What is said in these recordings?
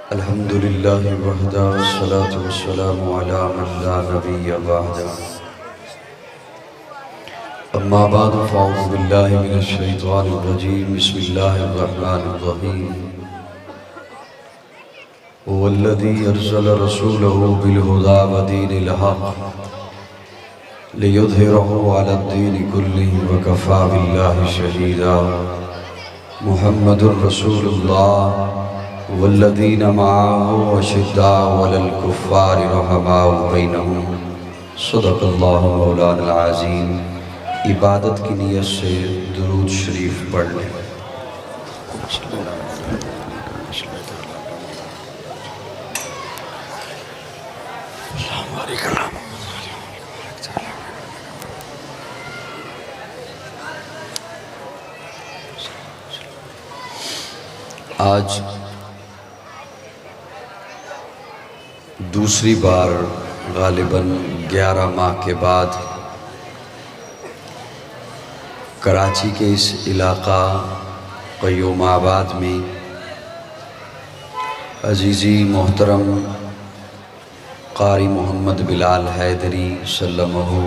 अल्हम्दुलिल्लाहि वहदा वस्सलातु वस्सलामु अला मन ला नबिय्य बअदा। अम्मा बअद फ़अऊज़ु बिल्लाहि मिनश शैतानिर रजीम। बिस्मिल्लाहिर रहमानिर रहीम। हुवल्लज़ी अरसला रसूलहु बिल हुदा व दीनिल हक़ लियुज़हिरहु अलद्दीनि कुल्लिहि व कफ़ा बिल्लाहि शहीदा। मुहम्मदुर रसूलुल्लाह वल्लज़ीना मअहु अशिद्दाउ अलल कुफ़्फ़ारि रहमाउ बैनहुम। सदक़ल्लाहु मौलाना अज़ीम। इबादत की नीयत से दुरूद शरीफ पढ़ लें। आज दूसरी बार गालिबन 11 माह के बाद कराची के इस इलाका क़य्यूमाबाद में अजीज़ी मोहतरम कारी मोहम्मद बिलाल हैदरी सल्लल्लाहु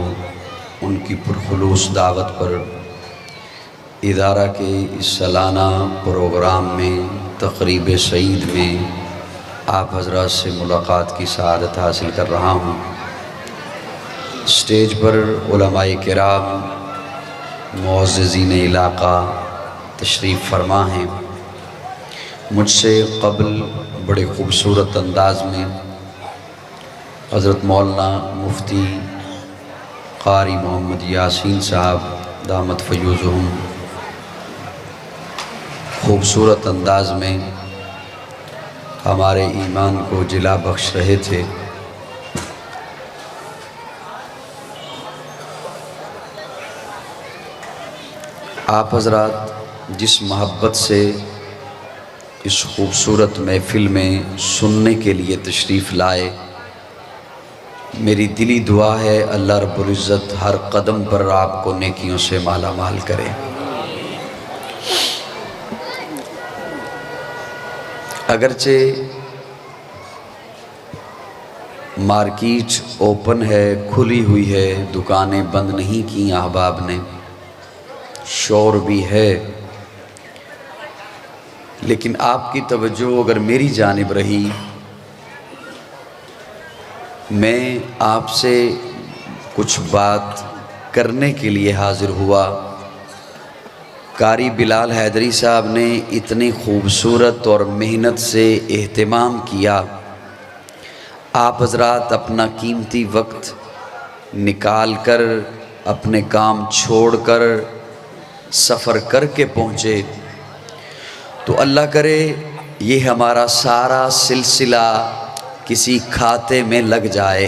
उनकी पुरखुलूस दावत पर इदारा के इस सालाना प्रोग्राम में तक़रीब सईद में आप हज़रात से मुलाकात की सआदत हासिल कर रहा हूँ। स्टेज पर उलमाए किराम मुअज़्ज़िज़ीन इलाका तशरीफ़ फरमा हैं। मुझसे क़ब्ल बड़े ख़ूबसूरत अंदाज़ में हज़रत मौलाना मुफ्ती कारी मोहम्मद यासीन साहब दामत फ़य्यूज़ुहुम ख़ूबसूरत अंदाज़ में हमारे ईमान को जिला बख्श रहे थे। आप हज़रात जिस मोहब्बत से इस ख़ूबसूरत महफ़िल में सुनने के लिए तशरीफ़ लाए, मेरी दिली दुआ है अल्लाह रब्बुल इज़्ज़त हर कदम पर आपको नेकियों से माला माल करे। अगरचे मार्केट ओपन है, खुली हुई है, दुकानें बंद नहीं की अहबाब ने, शोर भी है, लेकिन आपकी तवज्जो अगर मेरी जानिब रही, मैं आपसे कुछ बात करने के लिए हाज़िर हुआ। कारी बिलाल हैदरी साहब ने इतनी ख़ूबसूरत और मेहनत से एहतमाम किया। आप हज़रात अपना कीमती वक्त निकाल कर, अपने काम छोड़ कर सफ़र करके पहुँचे, तो अल्लाह करे ये हमारा सारा सिलसिला किसी खाते में लग जाए।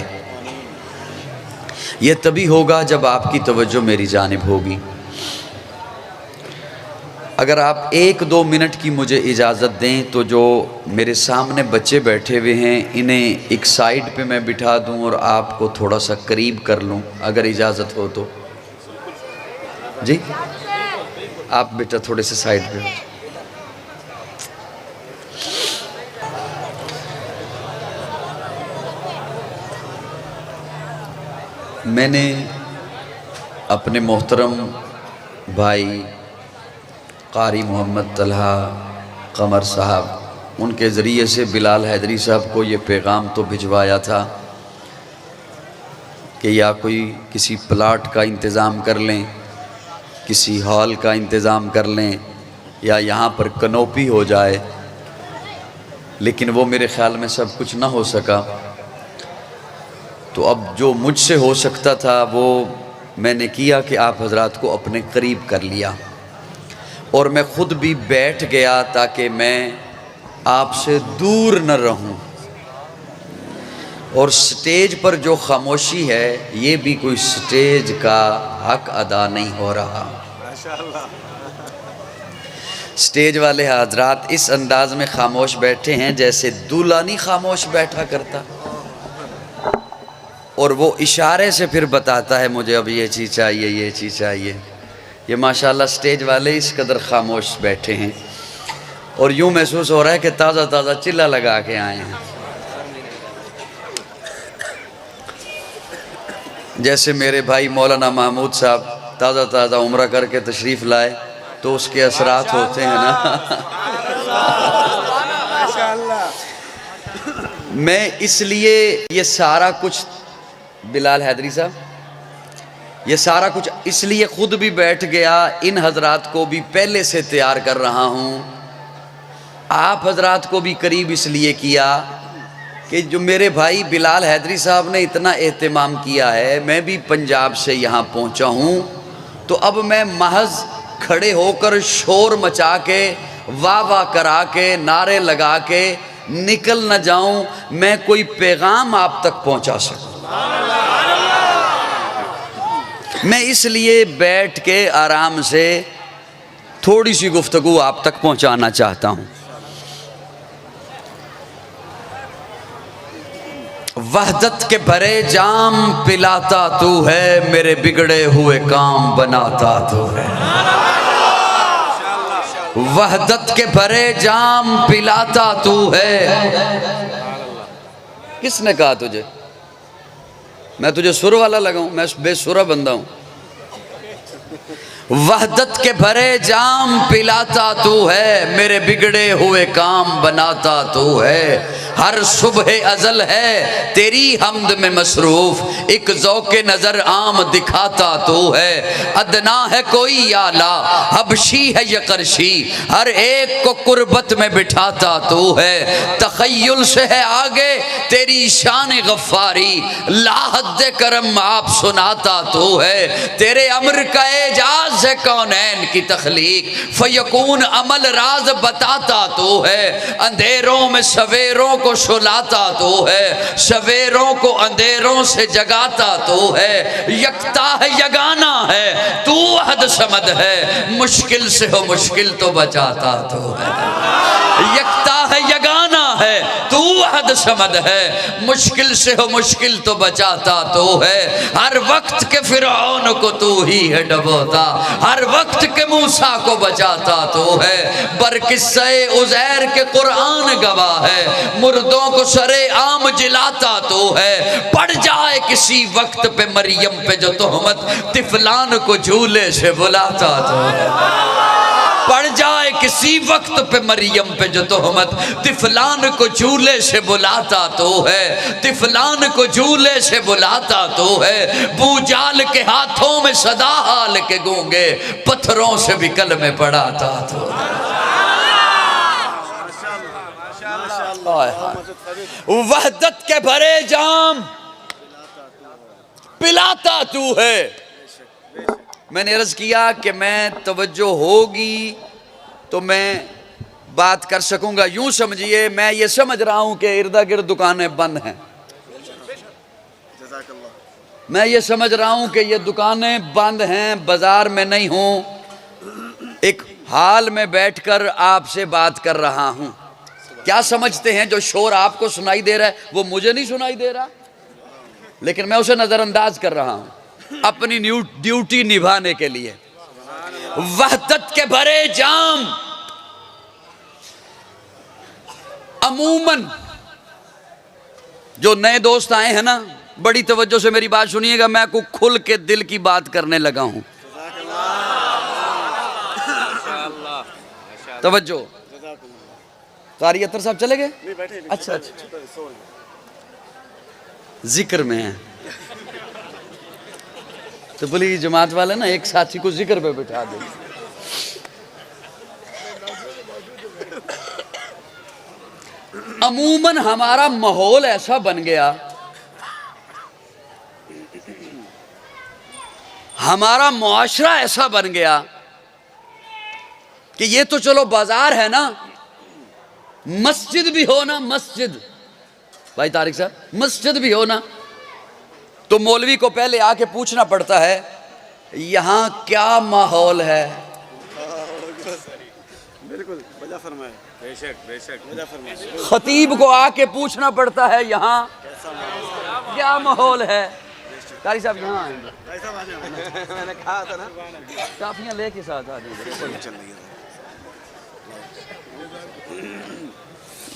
ये तभी होगा जब आपकी तवज्जो मेरी जानिब होगी। अगर आप 1-2 मिनट की मुझे इजाज़त दें तो जो मेरे सामने बच्चे बैठे हुए हैं इन्हें एक साइड पे मैं बिठा दूं और आपको थोड़ा सा करीब कर लूं, अगर इजाज़त हो तो। जी आप बेटा थोड़े से साइड पे। मैंने अपने मोहतरम भाई कारी मोहम्मद तलहा कमर साहब, उनके ज़रिए से बिलाल हैदरी साहब को ये पैगाम तो भिजवाया था कि या कोई किसी प्लाट का इंतज़ाम कर लें, किसी हॉल का इंतज़ाम कर लें, या यहाँ पर कनोपी हो जाए, लेकिन वो मेरे ख़्याल में सब कुछ ना हो सका। तो अब जो मुझसे हो सकता था वो मैंने किया कि आप हज़रात को अपने करीब कर लिया, और मैं ख़ुद भी बैठ गया ताकि मैं आपसे दूर न रहूं। और स्टेज पर जो खामोशी है ये भी कोई स्टेज का हक अदा नहीं हो रहा। स्टेज वाले हज़रात इस अंदाज में खामोश बैठे हैं जैसे दुल्हनी खामोश बैठा करता, और वो इशारे से फिर बताता है मुझे अब ये चीज़ चाहिए, ये चीज़ चाहिए। ये माशाल्लाह स्टेज वाले इस कदर खामोश बैठे हैं। और यूं महसूस हो रहा है कि ताज़ा ताज़ा चिल्ला लगा के आए हैं। जैसे मेरे भाई मौलाना महमूद साहब ताज़ा ताज़ा उम्रा करके तशरीफ़ लाए तो उसके असरात होते हैं ना। मैं इसलिए ये सारा कुछ, बिलाल हैदरी साहब, ये सारा कुछ इसलिए ख़ुद भी बैठ गया, इन हजरात को भी पहले से तैयार कर रहा हूँ, आप हजरात को भी करीब इसलिए किया कि जो मेरे भाई बिलाल हैदरी साहब ने इतना एहतमाम किया है, मैं भी पंजाब से यहाँ पहुँचा हूँ, तो अब मैं महज खड़े होकर शोर मचा के वाह वाह करा के नारे लगा के निकल न जाऊं, मैं कोई पैगाम आप तक पहुंचा सकूं। मैं इसलिए बैठ के आराम से थोड़ी सी गुफ्तगू आप तक पहुंचाना चाहता हूं। वहदत के भरे जाम पिलाता तू है, मेरे बिगड़े हुए काम बनाता तू है। वहदत के भरे जाम पिलाता तू है। किसने कहा तुझे? मैं तुझे सुर वाला लगाऊं? मैं बेसुरा बंदा हूं। वहदत के भरे जाम पिलाता तू है, मेरे बिगड़े हुए काम बनाता तू है। हर सुबह अजल है तेरी हमद में मसरूफ, एक ज़ौक़े नज़र आम दिखाता तू है। अदना है कोई आला, हबशी है यकरशी, हर एक को कुर्बत में बिठाता तू है। तख़य्युल से है आगे तेरी शान गफ़ारी, लाहद करम आप सुनाता तू है। तेरे अम्र का एजाज है कौनैन की तख्लीक, फ़यकून अमल राज बताता तू है। अंधेरों में सवेरों को सुलाता तो है, सवेरों को अंधेरों से जगाता तो है। यकता है यगाना है तू अहद समद है, मुश्किल से हो मुश्किल तो बचाता तो है। यकता है यगाना है तू अहद समद है, मुश्किल से हो मुश्किल तो बचाता तो है। हर वक्त के फिरौन को तू ही है डबोता, हर वक्त के मूसा को बचाता तो है। बरकिस्से उज़ैर के कुरान गवाह है, मुर्दों को सरे आम जिलाता तो है। पड़ जाए किसी वक्त पे मरियम पे जो तोहमत, तिफलान को झूले से बुलाता तो है। पड़ जाए किसी वक्त पे मरियम पे जो तोहमत, तिफलान को झूले से बुलाता तो है। तिफलान को झूले से बुलाता तो है। बूजाल के हाथों में सदा हाल के गूंगे, पत्थरों से भी कल में पढ़ाता तो है। वहदत के भरे जाम पिलाता तू है। मैंने अर्ज किया कि मैं तवज्जो होगी तो मैं बात कर सकूंगा। यूं समझिए मैं ये समझ रहा हूं कि इर्दा गिर्द दुकानें बंद हैं, मैं ये समझ रहा हूं कि ये दुकानें बंद हैं, बाजार में नहीं हूं, एक हाल में बैठकर आपसे बात कर रहा हूं। क्या समझते हैं जो शोर आपको सुनाई दे रहा है वो मुझे नहीं सुनाई दे रहा, लेकिन मैं उसे नजरअंदाज कर रहा हूं अपनी ड्यूटी निभाने के लिए। वहदत के भरे जाम, अमूमन जो नए दोस्त आए हैं ना, बड़ी तवज्जो से मेरी बात सुनिएगा, मैं को खुल के दिल की बात करने लगा हूं। तवज्जो। कारी अतर साहब चले गए? अच्छा अच्छा, जिक्र में है तो बोली जमात वाले ना एक साथी को जिक्र पे बिठा दे। अमूमन हमारा माहौल ऐसा बन गया, हमारा मुआशरा ऐसा बन गया कि ये तो चलो बाजार है ना, मस्जिद भी हो ना, मस्जिद भाई तारिक साहब, मस्जिद भी हो ना तो मौलवी को पहले आके पूछना पड़ता है यहाँ क्या माहौल है। बिल्कुल वजह फरमाए, बेशक बेशक वजह फरमाए। खतीब को आके पूछना पड़ता है यहाँ क्या माहौल है। कारी साहब यहाँ आएंगे, मैंने कहा था ना काफियाँ लेके साथ आ जाएंगे।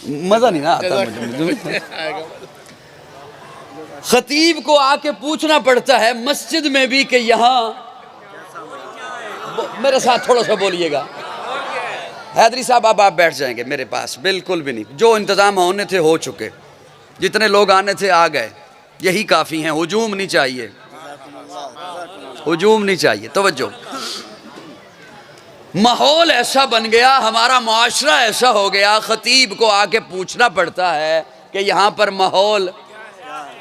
मजा नहीं ना आता मुझे। खतीब को आके पूछना पड़ता है मस्जिद में भी कि यहाँ, मेरे साथ थोड़ा सा बोलिएगा। हैदरी साहब अब आप बैठ जाएंगे मेरे पास, बिल्कुल भी नहीं, जो इंतज़ाम होने थे हो चुके, जितने लोग आने थे आ गए, यही काफ़ी हैं, हुजूम नहीं चाहिए, हुजूम नहीं चाहिए। तवज्जो, माहौल ऐसा बन गया, हमारा मुआशरा ऐसा हो गया, खतीब को आके पूछना पड़ता है कि यहाँ पर माहौल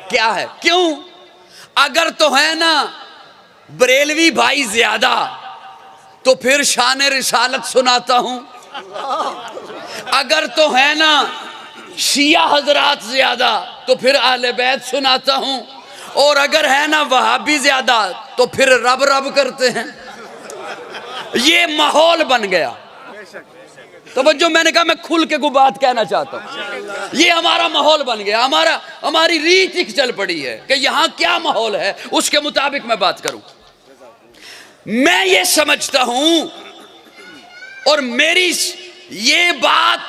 क्या है। क्यों? अगर तो है ना बरेलवी भाई ज्यादा तो फिर शान रिसालत सुनाता हूं, अगर तो है ना शिया हजरात ज्यादा तो फिर अहले बैत सुनाता हूं, और अगर है ना वहाबी ज्यादा तो फिर रब रब करते हैं। ये माहौल बन गया। तो जो मैंने कहा, मैं खुल के को बात कहना चाहता हूं, ये हमारा माहौल बन गया, हमारी रीत एक चल पड़ी है कि यहां क्या माहौल है उसके मुताबिक मैं बात करूं। मैं ये समझता हूं और मेरी ये बात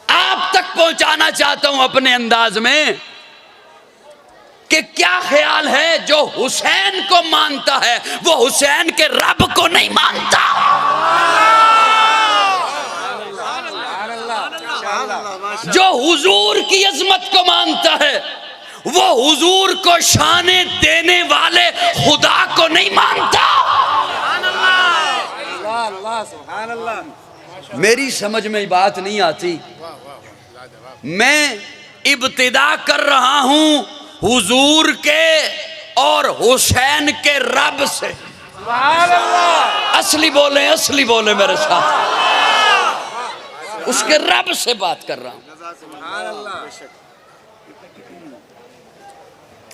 आप तक पहुंचाना चाहता हूं अपने अंदाज में कि क्या ख्याल है, जो हुसैन को मानता है वो हुसैन के रब को नहीं मानता। जो हुजूर की अजमत को मानता है वो हुजूर को शाने देने वाले खुदा को नहीं मानता। मेरी समझ में बात नहीं आती। मैं इब्तिदा कर रहा हूं हुजूर के और हुसैन के रब से। असली बोले मेरे साथ, उसके रब से बात कर रहा हूं।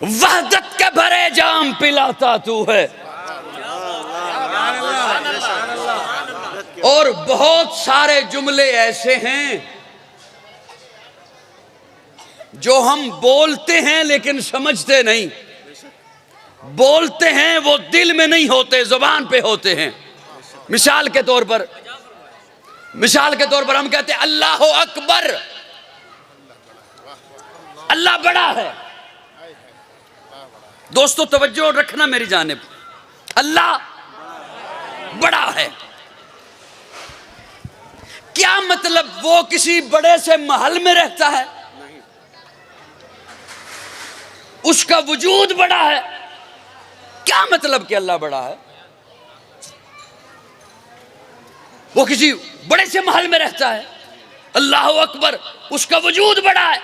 वहदत के भरे जाम पिलाता तू है, और बहुत सारे जुमले ऐसे हैं जो हम बोलते हैं लेकिन समझते नहीं। बोलते हैं वो दिल में नहीं होते, जुबान पे होते हैं। मिसाल के तौर पर हम कहते हैं अल्लाह अकबर, अल्लाह बड़ा है। दोस्तों तवज्जो रखना मेरी जानिब, अल्लाह बड़ा है। क्या मतलब? वो किसी बड़े से महल में रहता है, उसका वजूद बड़ा है। क्या मतलब कि अल्लाह बड़ा है? वो किसी बड़े से महल में रहता है, अल्लाह अकबर, उसका वजूद बड़ा है।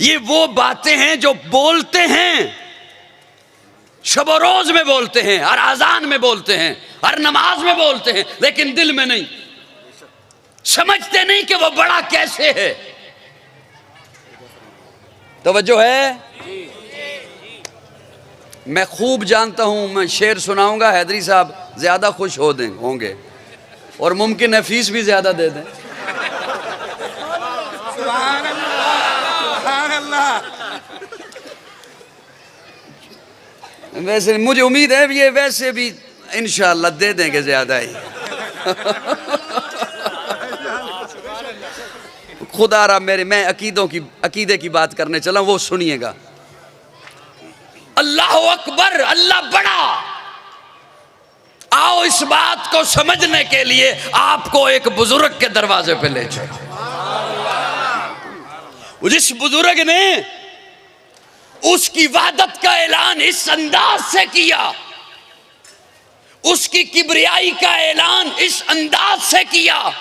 ये वो बातें हैं जो बोलते हैं, शब और रोज में बोलते हैं, हर अजान में बोलते हैं, हर नमाज में बोलते हैं, लेकिन दिल में नहीं, समझते नहीं कि वो बड़ा कैसे है। तवज्जो है? मैं खूब जानता हूं, मैं शेर सुनाऊंगा, हैदरी साहब ज्यादा खुश होंगे और मुमकिन है फीस भी ज्यादा दे दें। वैसे मुझे उम्मीद है ये वैसे भी इंशाअल्लाह दे देंगे ज्यादा ही। खुदारा मैं अकीदे की बात करने चला, वो सुनिएगा। अल्लाह अकबर, अल्लाह बड़ा। आओ इस बात को समझने के लिए आपको एक बुजुर्ग के दरवाजे पे ले चलो। जिस बुजुर्ग ने उसकी वहदत का ऐलान इस अंदाज से किया, उसकी किबरियाई का ऐलान इस अंदाज से किया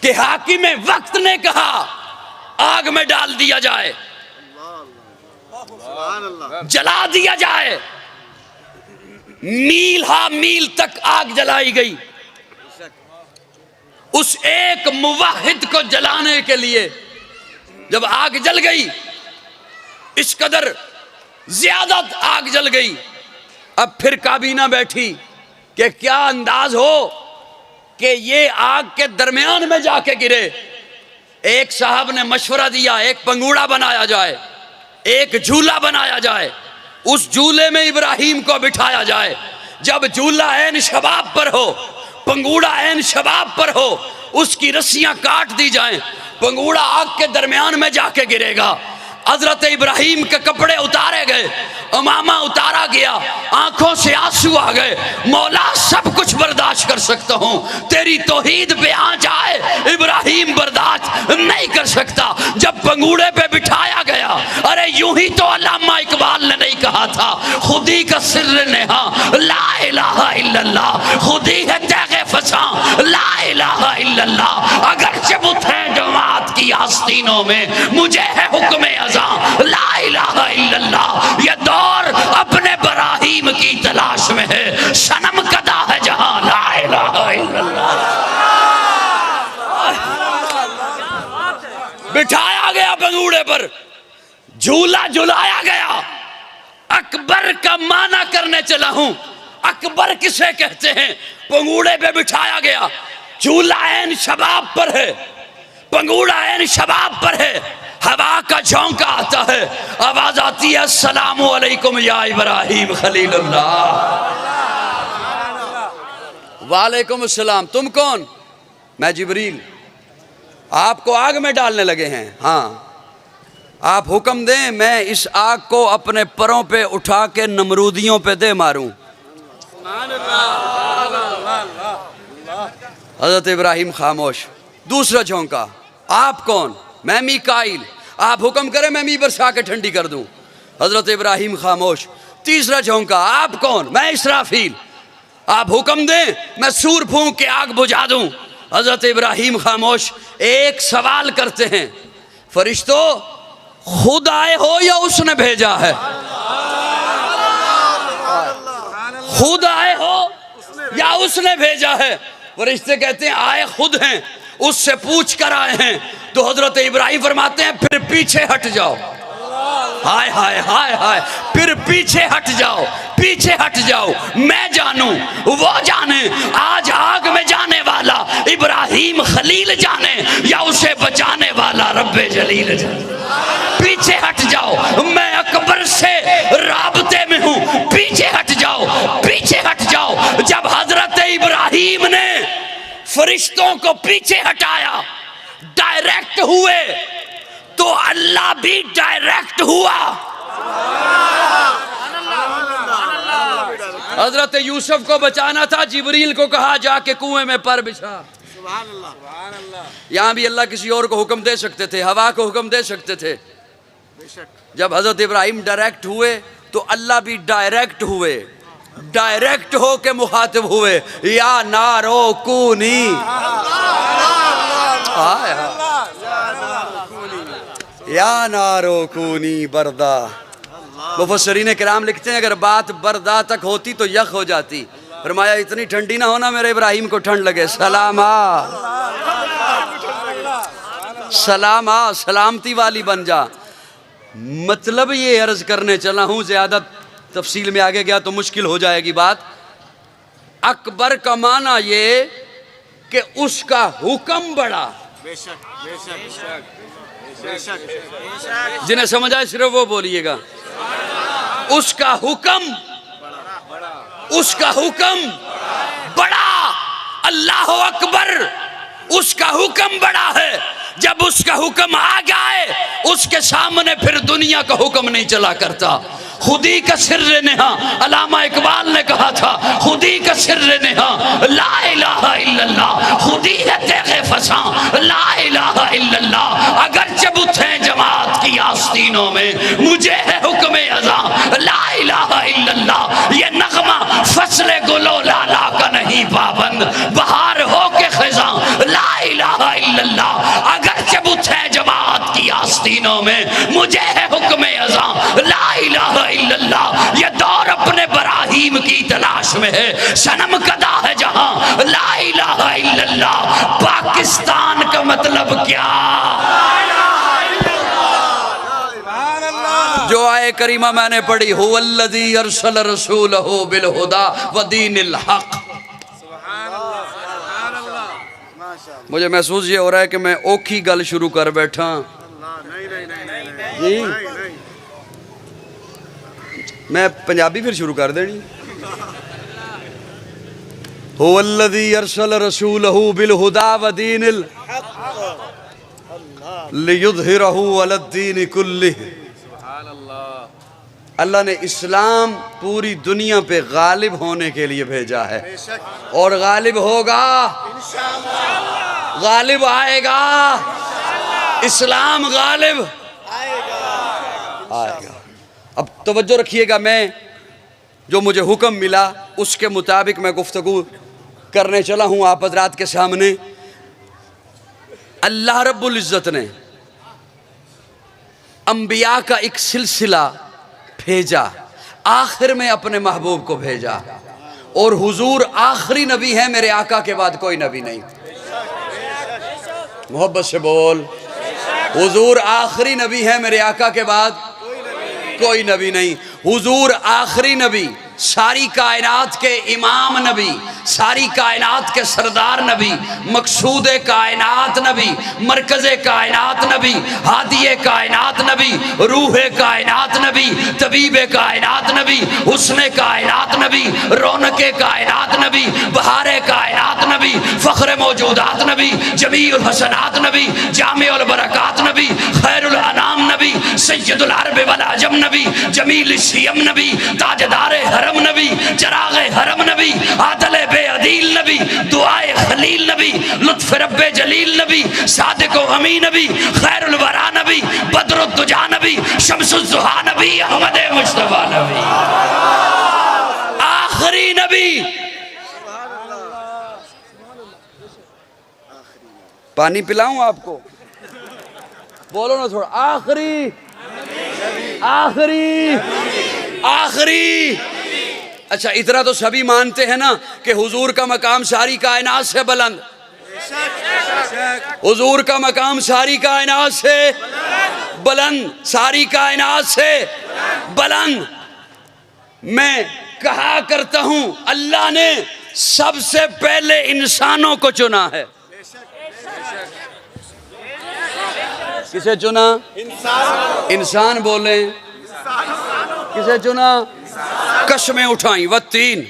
कि हाकिम वक्त ने कहा आग में डाल दिया जाए, जला दिया जाए। मील तक आग जलाई गई। उस एक मुवाहिद को जलाने के लिए जब आग जल गई, इस कदर ज्यादा आग जल गई, अब फिर काबीना बैठी कि क्या अंदाज हो कि ये आग के दरमियान में जाके गिरे। एक साहब ने मशवरा दिया, एक पंगूड़ा बनाया जाए, एक झूला बनाया जाए, उस झूले में इब्राहिम को बिठाया जाए। जब झूला ऐन शबाब पर हो, पंगूड़ा ऐन शबाब पर हो, उसकी रस्सियां काट दी जाएं, पंगूड़ा आग के दरमियान में जाके गिरेगा। हजरत इब्राहिम के कपड़े उतारे गए, अमामा उतारा गया, आंखों से आंसू आ गए। मौला सब कुछ बर्दाश्त कर सकता हूँ, तेरी तौहीद पे आँच आए इब्राहिम बर्दाश्त नहीं कर सकता। जब पंगूड़े पे बिठाया गया, अरे यूं ही तो अल्लामा इकबाल ने नहीं कहा था, खुदी का सिर्र नेहा ला इलाहा इल्लल्लाह, खुदी है तैगे फसा ला इलाहा इल्लल्लाह। अगर चबुत है जमात की आस्तीनों में, मुझे है हुक्म ला इलाहा इल्लल्लाह। ये दौर अपने बराहीम की तलाश में है, सनम कदा है जहां ला इलाहा इल्लल्लाह। बिठाया गया पंगूड़े पर, झूला झुलाया गया। अकबर का माना करने चला हूं। अकबर किसे कहते हैं? पंगूड़े पे बिठाया गया, झूला ऐन शबाब पर है, पंगूड़ा ऐन शबाब पर है, हवा का झोंका आता है, आवाज आती है अस्सलामु अलैकुम या इब्राहिम खलीलुल्लाह। वालेकुम अस्सलाम। तुम कौन? मैं जिब्रील। आपको आग में डालने लगे हैं? हाँ। आप हुक्म दें, मैं इस आग को अपने परों पे उठा के नमरूदियों पे दे मारूं। हजरत इब्राहिम खामोश। दूसरा झोंका, आप कौन? मैं मीकाइल। आप हुक्म करें, मैं मी बरसा के ठंडी कर दूं। हजरत इब्राहिम खामोश। तीसरा झोंका, आप कौन? मैं इसराफील। आप हुक्म दें, मैं सूर फूंक के आग बुझा दूं। हजरत इब्राहिम खामोश। एक सवाल करते हैं, फरिश्तों खुद आए हो या उसने भेजा है? खुद आए हो या उसने भेजा है? फरिश्ते कहते हैं आए खुद हैं, उससे पूछ कर आए हैं। तो हजरत इब्राहिम फरमाते हैं फिर पीछे हट जाओ। हाय हाय हाय हाय, फिर पीछे हट जाओ, पीछे हट जाओ। मैं जानूं, वो जाने, आज आग में जाने वाला इब्राहिम खलील जाने या उसे बचाने वाला रब्बे जलील जाने। पीछे हट जाओ, मैं अकबर से राबते में हूं, पीछे हट जाओ, पीछे हट जाओ। जब हजरत इब्राहिम ने फरिश्तों को पीछे हटाया, डायरेक्ट हुए, तो अल्लाह भी डायरेक्ट हुआ। हजरत यूसुफ को बचाना था, जिब्रील को कहा जाके कुएं में पर बिछा। यहां भी अल्लाह किसी और को हुक्म दे सकते थे, हवा को हुक्म दे सकते थे। जब हजरत इब्राहिम डायरेक्ट हुए तो अल्लाह भी डायरेक्ट हुए, डायरेक्ट हो के मुखातिब हुए, या नारो कूनी, या नारो कूनी बरदा। मुफस्सिरीन किराम लिखते हैं अगर बात बरदा तक होती तो यख हो जाती। फरमाया इतनी ठंडी ना होना मेरे इब्राहिम को ठंड लगे। सलामा सलामा, सलामती वाली बन जा। मतलब ये अर्ज करने चला हूं, ज्यादा तफसील में आगे गया तो मुश्किल हो जाएगी बात। अकबर का माना ये कि उसका हुक्म बड़ा। बेशक बेशक बेशक। जिन्हें समझ आए सिर्फ वो बोलिएगा। उसका हुक्म, उसका हुक्म बड़ा। अल्लाह अकबर, उसका हुक्म बड़ा है। जब उसका हुक्म आ जाए उसके सामने फिर दुनिया का हुक्म नहीं चला करता। खुदी का सिर्र नेहा, अल्लामा इकबाल ने कहा था, खुदी का सिर्र नेहा ला इलाहा इल्लल्लाह, खुदी है तेगे फसा ला इलाहा इल्लल्लाह। अगर चबुत है जमात की आस्तीनों में, मुझे है हुक्म अज़ा ला इलाहा इल्लल्लाह। ये नगमा फसले गुलो लाला का नहीं पाबंद, बहार हो के खिज़ा ला इलाहा इल्लल्लाह। अगर चबुत है जमात की आस्तीनों में, मुझे है हुक्म अज़ा ला इलाहा इल्लल्लाह। ये दौर अपने बराहीम की तलाश में है, सनम कदा है जहां ला इलाहा इल्लल्लाह। पाकिस्तान का मतलब क्या? जो आए करीमा मैंने पढ़ी, हुवल्लज़ी अरसल रसूलहु बिल हुदा व दीनिल हक। मुझे महसूस ये हो रहा है कि मैं ओखी गल शुरू कर बैठा जी। मैं पंजाबी फिर शुरू कर देनी। हुवल्लज़ी अरसल रसूलहू बिल-हुदा व दीनिल लियुज़हिरहू अलद्दीन कुल्लिही। अल्लाह ने इस्लाम पूरी दुनिया पे गालिब होने के लिए भेजा है और गालिब होगा, गालिब आएगा, इस्लाम गालिब आएगा। अब तवज्जो रखिएगा, मैं जो मुझे हुक्म मिला उसके मुताबिक मैं गुफ्तगू करने चला हूँ आप हज़रात के सामने। अल्लाह रब्बुल इज़्ज़त ने अंबिया का एक सिलसिला भेजा, आखिर में अपने महबूब को भेजा, और हुजूर आखिरी नबी है, मेरे आका के बाद कोई नबी नहीं। मोहब्बत से बोल, हुजूर आखिरी नबी है, मेरे आका के बाद कोई नबी नहीं। हुजूर आखिरी नबी, सारी कायनात के इमाम नबी, सारी कायनात के सरदार नबी, मकसूद कायनात नबी, मरकज़ कायनात नबी, हादिये कायनात नबी, रूह कायनात नबी, तबीब कायनात नबी, हुस्न कायनात नबी, रौनक कायनात नबी, बहार कायनात नबी, फ़ख्र मौजूदात नबी, जमीउल हसनात नबी, जामिउल बरकात नबी, खैरुल अनाम नबी, सय्यदुल अरब वल अजम नबी, जमील सियम नबी, ताजदार हरम नबी, चराग़ हरम नबी, आदल बेअदील नबी, दुआए खलील नबी, लुत्फ़ रब्बे जलील नबी, सादिक़ अमीन नबी, खैरुल वरा नबी, बद्रुद्दुजा नबी, शम्सुज़्ज़ुहा नबी, अहमद मुस्तफ़ा नबी, आखिरी नबी। पानी पिलाऊं आपको? बोलो ना थोड़ा, आखिरी आखिरी आखिरी। अच्छा, इतना तो सभी मानते हैं ना कि हुजूर का मकाम सारी कायनात से बुलंद, हुजूर का मकाम सारी कायनात से बुलंद, सारी कायनात से बुलंद। मैं कहा करता हूं, अल्लाह ने सबसे पहले इंसानों को चुना है। किसे चुना? इंसान बोले, किसे चुना? कसमें उठाई, वत्तीन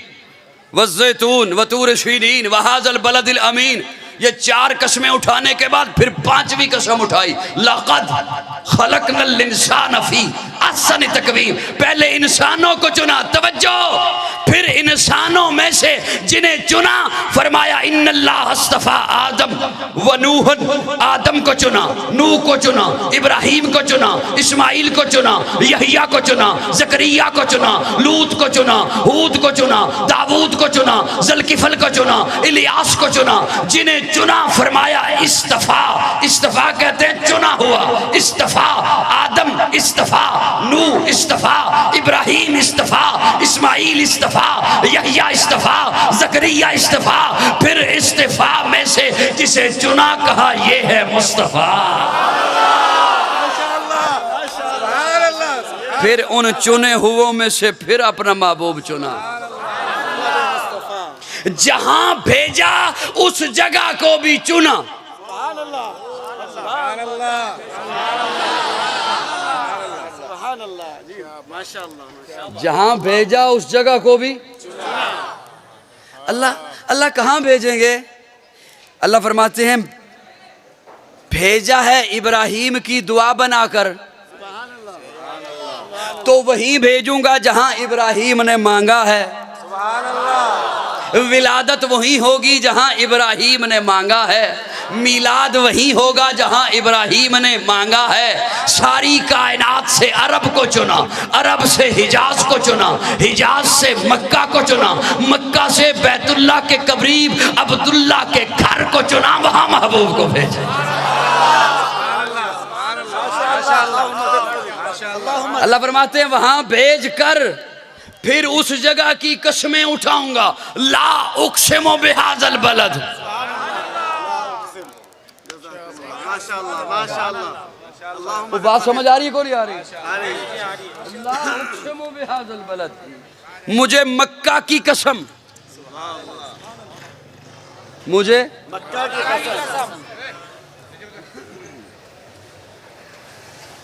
वज़्ज़ैतून वतूर सीनीन वहाज़ल बलदिल अमीन। ये चार कसमें उठाने के बाद फिर पांचवी कसम उठाई, लक़द खलक़नल इंसान फ़ी अहसनि तक़वीम। पहले इंसानों को चुना, तवज्जो, फिर इंसानों में से जिन्हें चुना फरमाया इन्नल्लाह अस्तफ़ा आदम व नूहन, आदम को चुना, नूह को चुना, इब्राहीम को चुना, इस्माइल को चुना, यहिया को चुना, ज़करिया को चुना, लूत को चुना, हूद को चुना, दाऊद को चुना, ज़ुल्किफ़ल को चुना, इलियास को चुना। जिन्हें चुना फरमाया इस्तफ़ा, इस्तफ़ा कहते हैं चुना हुआ, इस्तफ़ा आदम, इस्तफ़ा नूह, इस्तफ़ा इब्राहीम, इस्तफ़ा इस्माइल, इस्तफ़ा यहिया, इस्तफ़ा ज़करिया, इस्तफ़ा। फिर इस्तफ़ा में से जिसे चुना कहा ये है मुस्तफ़ा। फिर उन चुने हुओं में से फिर अपना महबूब चुना, जहां भेजा उस जगह को भी चुना। जहां भेजा उस जगह को भी अल्लाह। अल्लाह कहां भेजेंगे? अल्लाह फरमाते हैं भेजा है इब्राहीम की दुआ बनाकर, तो वहीं भेजूंगा जहां इब्राहीम ने मांगा है। विलादत वहीं होगी जहां इब्राहीम ने मांगा है, मीलाद वहीं होगा जहां इब्राहीम ने मांगा है। सारी कायनात से अरब को चुना, अरब से हिजाज को चुना, हिजाज से मक्का को चुना, मक्का से बैतुल्लाह के करीब अब्दुल्ला के घर को चुना, वहां महबूब को भेजा। अल्लाह फरमाते हैं वहां भेज कर फिर उस जगह की कसमें उठाऊंगा, ला उक़सिमु बिहाज़ल बलद। वो बात समझ आ रही है को नहीं आ रही? ला उक़सिमु बिहाज़ल बलद, मुझे मक्का की कसम, मुझे मक्का की कसम,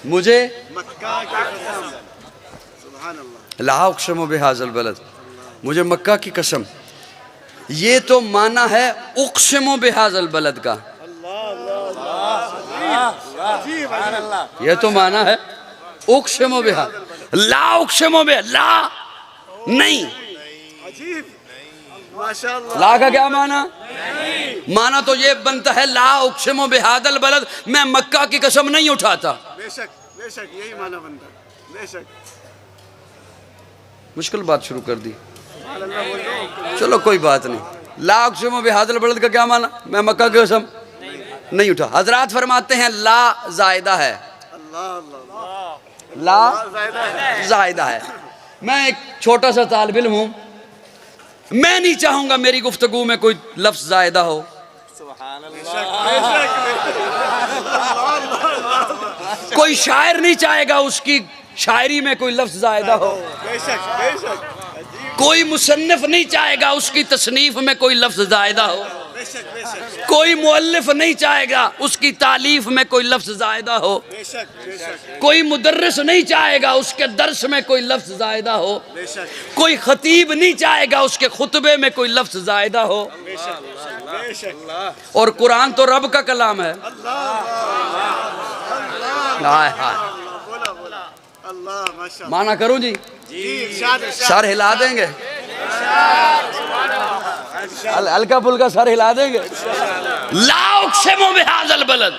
मुझे मक्का की कसम, सुभान अल्लाह, ला उक़सिमु बिहाज़ल बलद, मुझे मक्का की कसम। ये तो माना है उक़सिमु बिहाज़ल बलद का, ये तो माना है उक़सिमु बिहा, ला उक़सिमु बिहा, ला नहीं। माशाअल्लाह। ला का क्या माना? माना तो ये बनता है ला उक़सिमु बिहाज़ल बलद, मैं मक्का की कसम नहीं उठाता। बेशक बेशक यही माना बनता है, बेशक। मुश्किल बात शुरू कर दी। चलो कोई बात नहीं। ला उक़सिमु बिहाज़ल बलद का क्या माना? मैं मक्का की कसम नहीं उठा। हजरात फरमाते हैं ला जायदा है, ला जायदा है। मैं एक छोटा सा तालिब इल्म हूँ, मैं नहीं चाहूंगा मेरी गुफ्तगू में कोई लफ्ज जायदा हो। कोई शायर नहीं चाहेगा उसकी शायरी में कोई लफ्ज जायदा हो। कोई मुसन्निफ नहीं चाहेगा उसकी तसनीफ में कोई लफ्ज जायदा हो। कोई मुअल्लिफ नहीं चाहेगा उसकी तालीफ में कोई लफ्ज जायदा हो। कोई मुदर्रिस नहीं चाहेगा उसके दर्स में कोई लफ्ज जायदा हो। कोई खतीब नहीं चाहेगा उसके खुतबे में कोई लफ्ज जायदा हो। और कुरान तो रब का कलाम है। हाय हाय, माना करूं जी? सर हिला देंगे, हल्का फुल्का सर हिला देंगे। ला उक़सिमु बिहाज़ल बलद,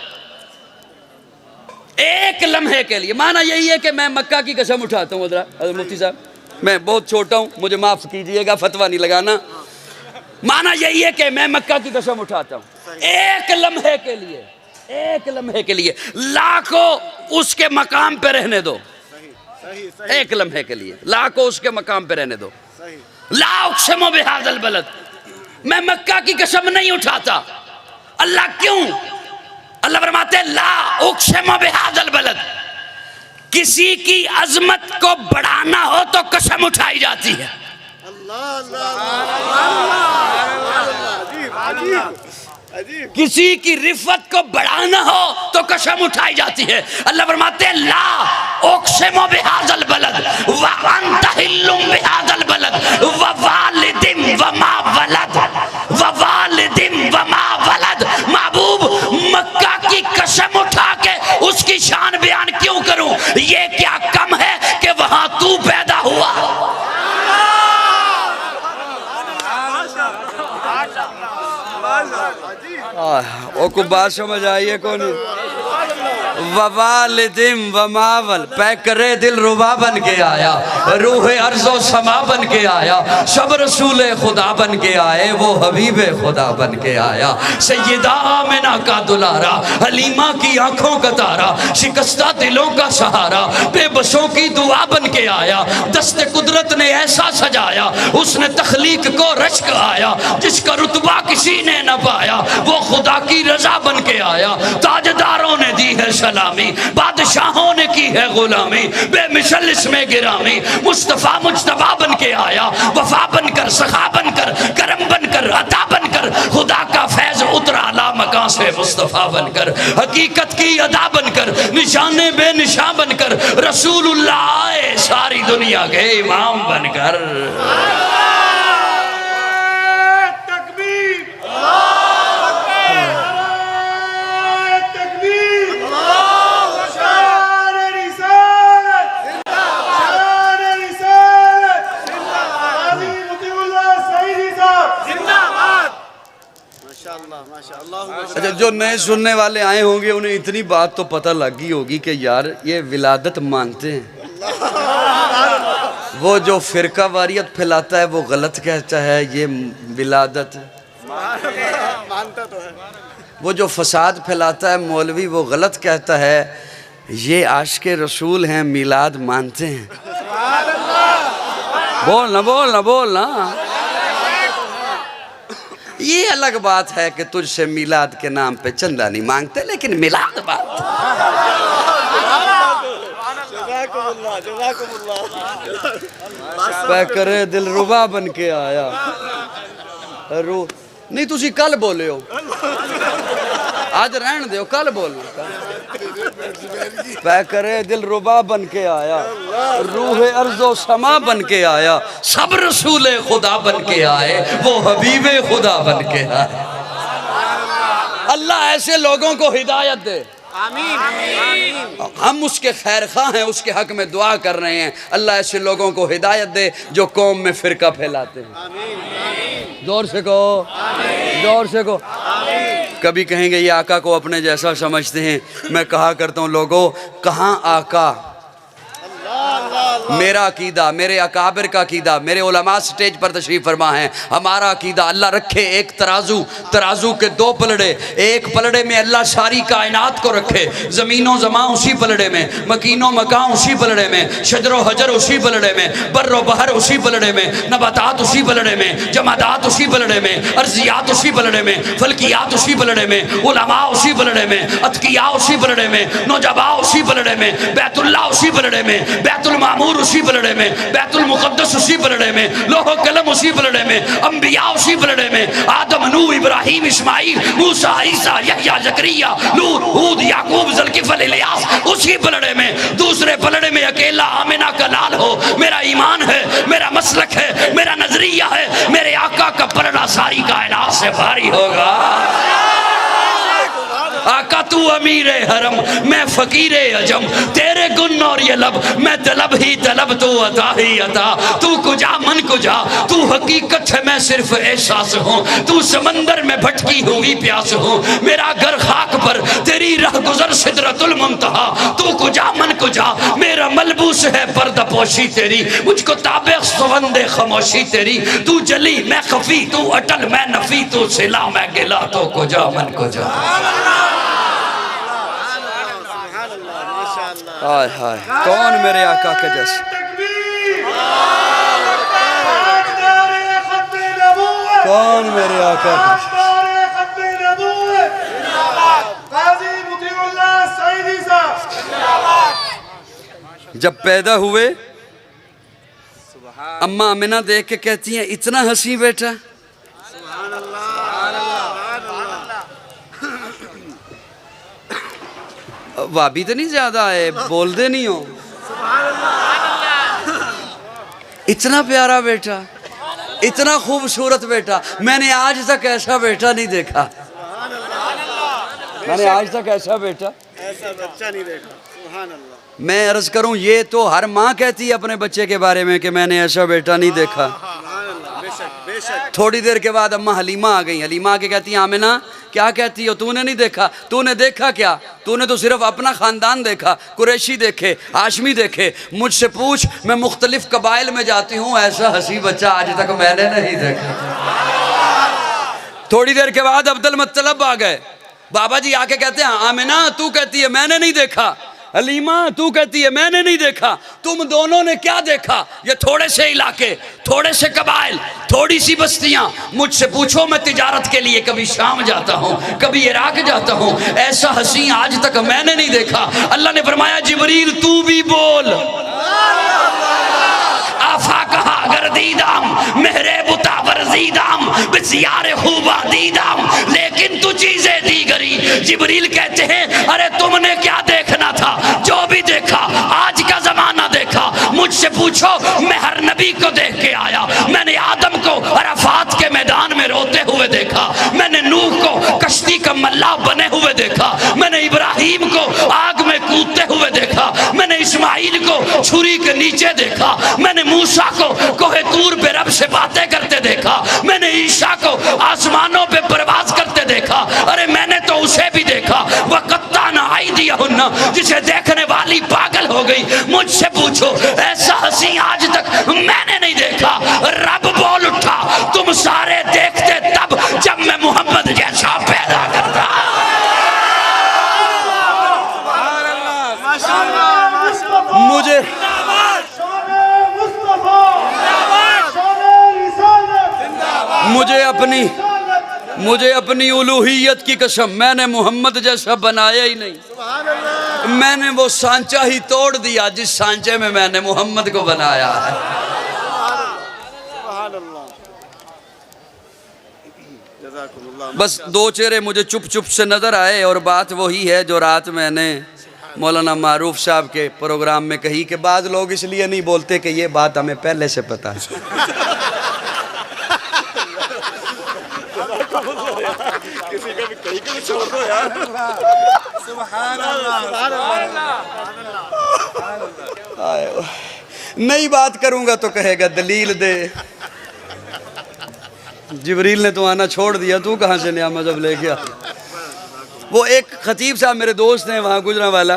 एक लम्हे के लिए माना यही है कि मैं मक्का की कसम उठाता हूँ। हज़रत मुफ्ती साहब, मैं बहुत छोटा हूँ, मुझे माफ कीजिएगा, फतवा नहीं लगाना। माना यही है कि मैं मक्का की कसम उठाता हूँ एक लम्हे के लिए, एक लम्हे के लिए। ला को उसके मकाम पे रहने दो, एक लम्हे के लिए ला को उसके मकाम पे रहने दो। ला उक़सिमु बिहाज़ल बलद, मैं मक्का की कसम नहीं उठाता। अल्लाह क्यों? अल्लाह फरमाते हैं ला उक़सिमु बिहाज़ल बलद, किसी की अजमत को बढ़ाना हो तो कसम उठाई जाती है। किसी की रिफ़त को बढ़ाना हो तो कसम उठाई जाती है। अल्लाह फरमाते हैं ला उक़सिमु बिहाज़ल बलद व अंत हिल्लुम बिहाज़ल बलद व वालिदिम व मा वलद, व वालिदिम व मा वलद। महबूब, मक्का की कसम उठा के उसकी शान बयान क्यों करूं? ये क्या कम है कि वहां तू पैदा हुआ? ओ को बात समझ आई है कौन? ववालिदिम वमावल, पैकरे दिल रुबा बन के आया, रूह अर्ज़ो समा बन के आया, सब रसूल खुदा बन के आए, वो हबीब खुदा बन के आया। सैयदा आमिना का दुलारा, हलीमा की आंखों का तारा, शिकस्ता दिलों का सहारा, बेबसों की दुआ बन के आया। दस्ते कुदरत ने ऐसा सजाया, उसने तख्लीक को रश्क आया, जिसका रुतबा किसी ने न पाया, वो खुदा की रजा बन के आया। ताजदारों ने दी है सलामी, बादशाहों ने की है गुलामी, बेमिसल इसमें गिरामी, मुस्तफा मुज्तबा बन के आया। वफा बनकर, सखा बनकर, करम बनकर, अता बनकर, खुदा का फैज उतरा आला मकां से मुस्तफा बनकर, हकीकत की अदा बनकर, निशाने बेनिशान बनकर, रसूलुल्लाह आए सारी दुनिया के इमाम बनकर। अच्छा, जो नए सुनने वाले आए होंगे उन्हें इतनी बात तो पता लगी होगी कि यार ये विलादत मानते हैं। वो जो फिरका वारियत फैलाता है वो गलत कहता है ये विलादत मानता तो है। वो जो फसाद फैलाता है मौलवी वो गलत कहता है ये आशिक़े रसूल हैं, मिलाद मानते हैं। बोलना बोलना बोलना। ये अलग बात है कि तुझसे मिलाद के नाम पे चंदा नहीं मांगते, लेकिन मिलाद बात पैकरे दिल रुबा बन के आया। रू नहीं तुसी कल बोले हो आज रहन दो, कल बोलना। पै करे दिल रुबा बन के आया, रूह अर्ज़ो समा बन के आया, सब रसूले खुदा बन के आए, वो हबीबे खुदा बन के आए। अल्लाह ऐसे लोगों को हिदायत दे। आमीन। हम उसके खैर खा हैं, उसके हक में दुआ कर रहे हैं। अल्लाह ऐसे लोगों को हिदायत दे जो कौम में फिरका फैलाते हैं। जोर से कहो, जोर से कहो। कभी कहेंगे ये आका को अपने जैसा समझते हैं। मैं कहा करता हूँ लोगों, कहाँ आका, मेरा अकीदा, मेरे अकाबिर का अकीदा, मेरे उलमा स्टेज पर तशरीफ फरमा है। हमारा अकीदा अल्लाह रखे एक तराजू, तराजू के दो पलड़े, एक पलड़े में अल्लाह सारी कायनात को रखे, ज़मीनो ज़मा उसी पलड़े में, मकीनो मकां उसी पलड़े में, शजरो हजर उसी पलड़े में, बर्रो बहर उसी पलड़े में, नबातात उसी पलड़े में, जमादात उसी पलड़े में, अर्जियात उसी पलड़े में, फल्कियात उसी पलड़े में, उलमा उसी पलड़े में, अतकिया उसी पलड़े में, नौजबा उसी पलड़े में, बैतुल्लाह उसी पलड़े में, बैतुल मामूर उसी पलड़े में, बैतुल मुक़द्दस उसी पलड़े में, लोहो कलम उसी पलड़े में, अंबिया उसी पलड़े में, आदम नूह इब्राहीम इस्माइल मूसा ईसा यहया जकरिया लूत हूद याकूब ज़ुल्किफ़ल इलियास उसी पलड़े में। दूसरे पलड़े में अकेला आमिना का लाल हो। मेरा ईमान है, मेरा मसलक है, मेरा नजरिया है, मेरे आका का पलड़ा सारी कायनात से भारी होगा। आका तू अमीर हरम, मैं फकीर अजम, तेरे गुन और ये लब, मैं तलब ही तलब, तू अता ही अता, तू कुजा मन कुजा, तू हकीकत है मैं सिर्फ एहसास हूँ, तू समंदर में भटकी हुई प्यास हूँ, मेरा घर खाक पर तेरी राह गुजर सिदरतुल मुंतहा, तू कुजा मन कुजा, मेरा मलबूस है पर्दापोशी तेरी, मुझको ताबे सुवंदे खामोशी तेरी, तू जली मैं खफी, तू अटल मैं नफी, तू सिला मैं गिला, तो कुजा मन कुजा। हाय हाय, कौन मेरे आका के जैसे। कौन मेरे आका के जैसे। जब पैदा हुए अम्मा अमीना देख के कहती हैं इतना हंसी बेटा। भाभी तो नहीं ज्यादा है, बोलते नहीं हो। इतना प्यारा बेटा, इतना खूबसूरत बेटा, मैंने आज तक ऐसा बेटा नहीं देखा। मैंने आज तक ऐसा बेटा, ऐसा बच्चा नहीं देखा। सुभान अल्लाह। मैं अर्ज करूं ये तो हर माँ कहती है अपने बच्चे के बारे में कि मैंने ऐसा बेटा नहीं देखा। थोड़ी देर के बाद अम्मा हलीमा आ गई। हलीमा आके कहती है आमिना क्या कहती हो, तूने नहीं देखा? तूने देखा क्या? तूने तो सिर्फ अपना ख़ानदान देखा, कुरैशी देखे, हाशमी देखे। मुझसे पूछ, मैं मुख्तलिफ कबाइल में जाती हूँ, ऐसा हंसी बच्चा आज तक मैंने नहीं देखा। थोड़ी देर के बाद अब्दुल मुत्तलब आ गए। बाबा जी आके कहते हैं आमिना तू कहती है मैंने नहीं देखा, हलीमा तू कहती है मैंने नहीं देखा, तुम दोनों ने क्या देखा? ये थोड़े से इलाके, थोड़े से कबाइल, थोड़ी सी बस्तियां। मुझसे पूछो, मैं तिजारत के लिए कभी शाम जाता हूँ, कभी इराक जाता हूँ, ऐसा हसी आज तक मैंने नहीं देखा। अल्लाह ने फरमाया जिब्रील तू भी बोल। आफा कहा अगर दीदाम मेरे बुतावर दीदाम बिसियारे खूबा दीदाम, लेकिन तू चीजें दी गरी। जिब्रील कहते हैं अरे तुमने क्या देखना था? जो भी देखा, आज का जमाना देखा। मुझसे पूछो, मैं हर नबी को देख के आया। मैंने आदम को अराफात के मैदान में रोते हुए देखा, मैंने नूह को कश्ती का मल्लाह बने हुए देखा, मैंने इब्राहिम को आग में कूदते हुए देखा, मैंने इस्माइल को छुरी के नीचे देखा, मैंने मूसा को कोहे तूर पे रब से बातें करते देखा, मैंने ईशा को आसमानों पे परवाज करते देखा। अरे मैंने तो उसे भी देखा, वह कत्ता ना आई दिया हुन्ना, जिसे देखने वाली पागल हो गई। मुझसे पूछो, ऐसा हसी आज तक मैंने नहीं देखा। रब बोल उठा, तुम सारे देखते तब जब मैं मोहम्मद जैसा पैदा करता। मुझे अपनी उलूहियत की कसम, मैंने मोहम्मद जैसा बनाया ही नहीं। मैंने वो सांचा ही तोड़ दिया जिस सांचे में मैंने मोहम्मद को बनाया है। जज़ाकुमुल्लाह। बस दो चेहरे मुझे चुप चुप से नज़र आए और बात वही है जो रात मैंने मौलाना मारूफ साहब के प्रोग्राम में कही कि बाद लोग इसलिए नहीं बोलते कि ये बात हमें पहले से पता है। किसी का भी कहीं के छोड़ दो यार। सुभान अल्लाह। नई बात करूंगा तो कहेगा दलील दे। जिब्रील ने तो आना छोड़ दिया, तू कहाँ से नया मजहब ले गया। वो एक खतीब साहब मेरे दोस्त हैं वहाँ गुजरांवाला,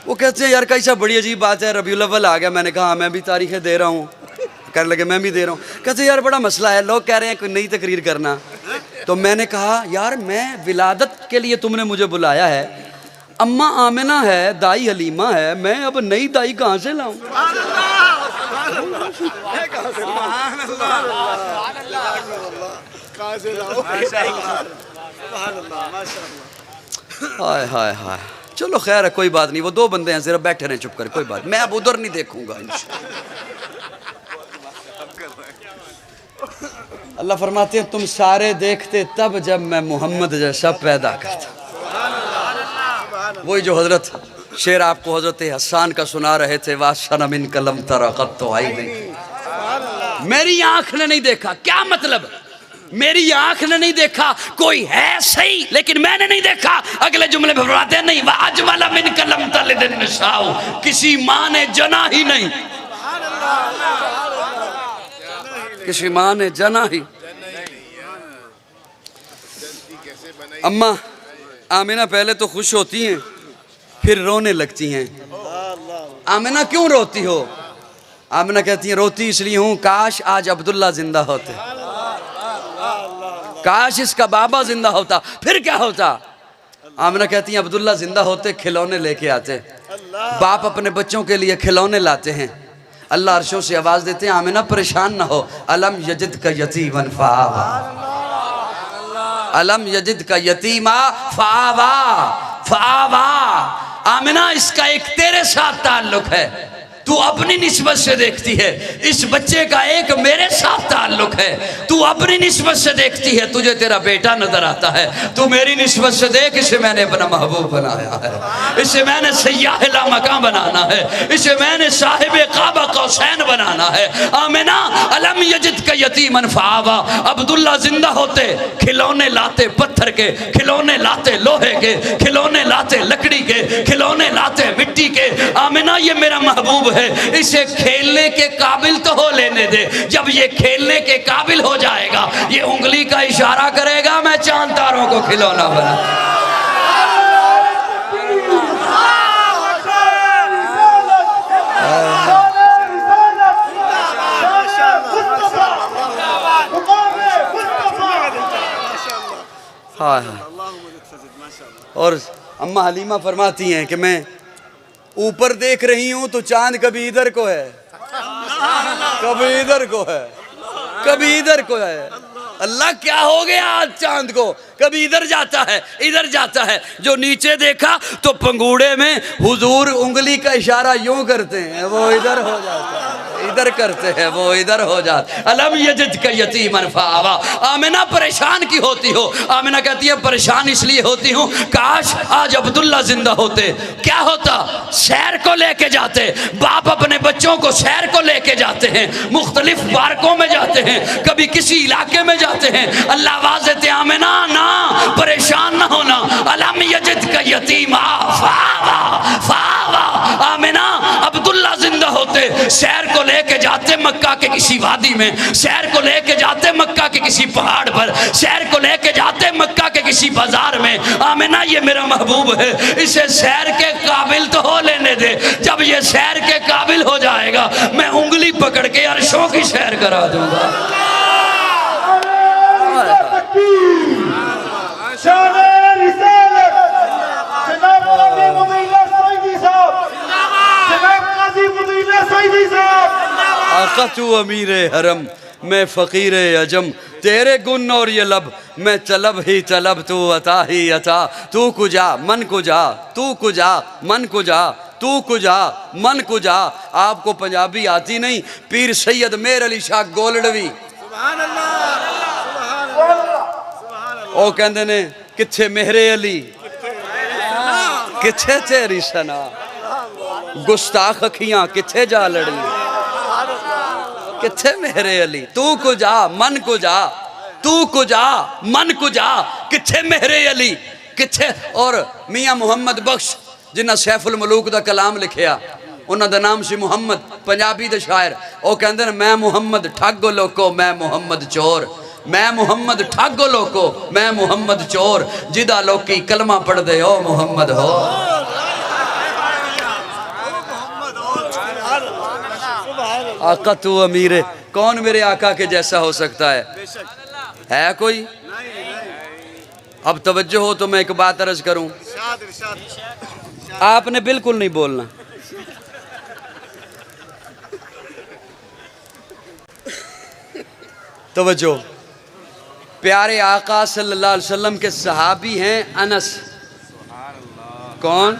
वो कहते हैं यार कैसा बड़ी अजीब बात है, रबीउल अव्वल आ गया। मैंने कहा हाँ मैं भी तारीखें दे रहा हूँ। कहने लगे मैं भी दे रहा हूँ। कहते हैं यार बड़ा मसला है, लोग कह रहे हैं कोई नई तकरीर करना। तो मैंने कहा यार मैं विलादत के लिए तुमने मुझे बुलाया है, अम्मा आमिना है, दाई हलीमा है, मैं अब नई दाई कहाँ से लाऊं। हाय हाय हाय। चलो खैर है, कोई बात नहीं, वो दो बंदे हैं जरा बैठे रहे चुप कर, कोई बात। मैं अब उधर नहीं देखूंगा। अल्लाह फरमाते हैं तुम सारे देखते तब जब मैं मोहम्मद जैसा पैदा करता। वही जो हजरत शेर आपको हजरत हसन का सुना रहे थे, वाशना मिन कलम तरक़त तो आई नहीं, मेरी आंख ने नहीं देखा। क्या मतलब? मेरी आंख ने नहीं देखा, कोई है सही लेकिन मैंने नहीं देखा। अगले जुमले में फरमाते हैं नहीं अजमल मिन कलम तलिदिन निसाउ, किसी माँ ने जना ही नहीं, किसी माँ ने जना ही। अम्मा आमिना पहले तो खुश होती हैं फिर रोने लगती हैं। आमिना क्यों रोती हो? आमिना कहती हैं रोती इसलिए हूँ काश आज अब्दुल्ला जिंदा होते, काश इसका बाबा जिंदा होता, फिर क्या होता। आमिना कहती हैं अब्दुल्ला जिंदा होते खिलौने लेके आते, बाप अपने बच्चों के लिए खिलौने लाते हैं, अल्लाह अर्शों से आवाज देते हैं आमिना परेशान ना हो, अलम यजिद का यतीमन फावा, अलम यजिद का यतीमा फावा फावा। आमिना इसका एक तेरे साथ ताल्लुक है, तू अपनी निस्बत से देखती है, इस बच्चे का एक मेरे साथ ताल्लुक है। तू अपनी निस्बत से देखती है, तुझे तेरा बेटा नजर आता है, तू मेरी निस्बत से देख, इसे मैंने अपना महबूब बनाया है, इसे मैंने सय्याह मकाम बनाना है, इसे मैंने साहिब काबा कौसैन बनाना है। आमिना अलम यजिद का यतीमन फावा, अब्दुल्ला जिंदा होते खिलौने लाते, पत्थर के खिलौने लाते, लोहे के खिलौने लाते, लकड़ी के खिलौने लाते, मिट्टी के। आमिना ये मेरा महबूब है, इसे खेलने के काबिल तो हो लेने दे, जब ये खेलने के काबिल हो जाएगा ये उंगली का इशारा करेगा, मैं चांद तारों को खिलौना बना। हाँ हाँ। और अम्मा हलीमा फरमाती हैं कि मैं ऊपर देख रही हूं तो चांद कभी इधर को है, कभी इधर को है, कभी इधर को है। अल्लाह क्या हो गया आज चांद को, कभी इधर जाता है इधर जाता है। जो नीचे देखा तो पंगूड़े में हुजूर उंगली का इशारा यूं करते हैं, वो इधर हो जाता है, इधर करते हैं वो इधर हो जाता। अलम यजिद का यतीमन फावा। आमिना परेशान की होती हो? आमिना कहती है परेशान इसलिए होती हूँ काश आज अब्दुल्ला जिंदा होते। क्या होता? सैर को लेके जाते, बाप अपने बच्चों को सैर को लेके जाते हैं, मुख्तलिफ पार्कों में जाते हैं, कभी किसी इलाके में जाते हैं। अल्लाह आवाज देते आमिना ना परेशान ना होना, अलम यजिद का यतीमा फावा फावा। आमिना अब्दुल्ला जिंदा होते सैर को लेके जाते मक्का के किसी वादी में, सैर को लेके जाते मक्का के किसी पहाड़ पर, सैर को लेके जाते मक्का के किसी बाजार में। आमिना ये मेरा महबूब है, इसे सैर के काबिल तो हो लेने दे, जब ये सैर के काबिल हो जाएगा मैं उंगली पकड़ के अर्शों की सैर करा दूंगा। आका तू अमीरे हरम मैं फ़कीर अजम, तेरे गुन और ये लब मैं तलब ही तलब, तू अता ही अता। तू कुजा मन कुजा, तू कुजा मन कुजा, तू कुजा मन कुजा। आपको पंजाबी आती नहीं? पीर सैयद मेर अली शाह गोलड़वी ਉਹ ਕਹਿੰਦੇ ਨੇ ਕਿੱਥੇ मेहरे अली किथे तेरी सना गुस्ताख अखियां किथे जा लड़ी किथे मेरे अली तू को जा मन को जा तू को जा मन को जा किथे मेरे अली किथे। और मियां मुहम्मद बख्श जिन्हें सैफुल मलूक दा कलाम लिखिया उन्हां दा नाम सी मुहम्मद पंजाबी दे शायर। वो कहंदे ने मैं मुहम्मद ठग लोको मैं मुहम्मद चोर मैं मुहम्मद ठग लोको मैं मुहम्मद चोर जिदा लोकी कलमा पढ़ दे ओ मुहम्मद हो। आका तू अमीर है कौन मेरे आका के जैसा हो सकता है कोई? अब तवज्जो हो तो मैं एक बात अर्ज करूं, आपने बिल्कुल नहीं बोलना। तवज्जो, प्यारे आका सल्लल्लाहु अलैहि वसल्लम के सहाबी हैं अनस। कौन?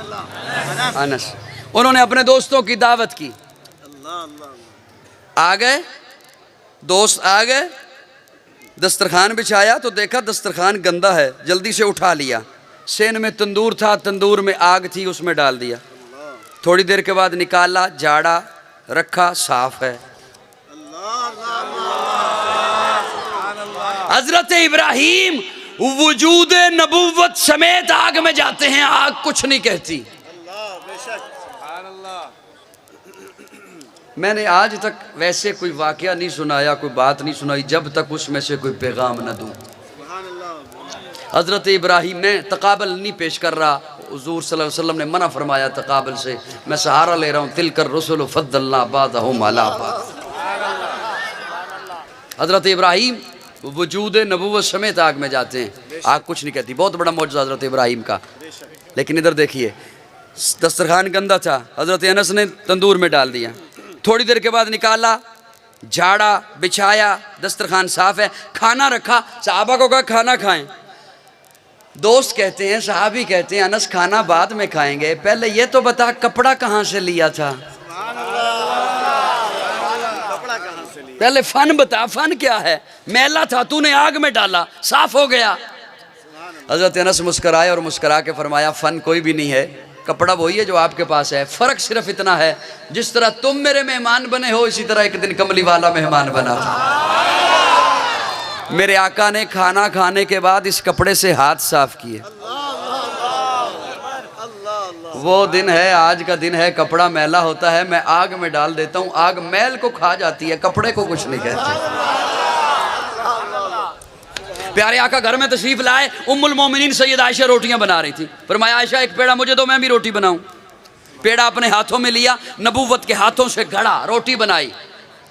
अनस। उन्होंने अपने दोस्तों की दावत की, आ गए दोस्त, आ गए दस्तरखान बिछाया तो देखा दस्तरखान गंदा है, जल्दी से उठा लिया। सेन में तंदूर था, तंदूर में आग थी, उसमें डाल दिया। थोड़ी देर के बाद निकाला, झाड़ा, रखा, साफ है। हजरत इब्राहिम वजूद नबुव्वत समेत आग में जाते हैं, आग कुछ नहीं कहती। मैंने आज तक वैसे कोई वाकया नहीं सुनाया, कोई बात नहीं सुनाई जब तक उसमें से कोई पैगाम न दूं। हजरत इब्राहिम ने तकाबल नहीं पेश कर रहा, हुजूर सल्लल्लाहु अलैहि वसल्लम ने मना फरमाया तकाबल से, मैं सहारा ले रहा हूँ। तिलकर रसूल फद्दलना बादहुम अला बाद। हजरत इब्राहिम वजूद नबुव्वत समेत आग में जाते हैं, आग कुछ नहीं कहती। बहुत बड़ा मौजज़ा हजरत इब्राहिम का। लेकिन इधर देखिए, दस्तरखान गंदा था, हजरत अनस ने तंदूर में डाल दिया। थोड़ी देर के बाद निकाला, झाड़ा, बिछाया, दस्तरखान साफ है, खाना रखा। सहाबा को कहा खाना खाएं। दोस्त कहते हैं, सहाबी कहते हैं, अनस खाना बाद में खाएंगे, पहले ये तो बता कपड़ा कहाँ से लिया था, पहले फन बता, फन क्या है? मैला था, तूने आग में डाला, साफ हो गया। हजरत अनस मुस्कराए और मुस्करा के फरमाया फन कोई भी नहीं है, कपड़ा वही है जो आपके पास है, फ़र्क सिर्फ इतना है जिस तरह तुम मेरे मेहमान बने हो इसी तरह एक दिन कमली वाला मेहमान बना था। मेरे आका ने खाना खाने के बाद इस कपड़े से हाथ साफ किए। वो दिन है, आज का दिन है, कपड़ा मैला होता है, मैं आग में डाल देता हूँ, आग मैल को खा जाती है, कपड़े को कुछ नहीं कहती। प्यारे आका घर में तशरीफ लाए, उम्मुल मोमिनीन सैयद आयशा रोटियां बना रही थी। फरमाया आयशा एक पेड़ा मुझे दो, मैं भी रोटी बनाऊं। पेड़ा अपने हाथों में लिया, नबूवत के हाथों से गढ़ा, रोटी बनाई,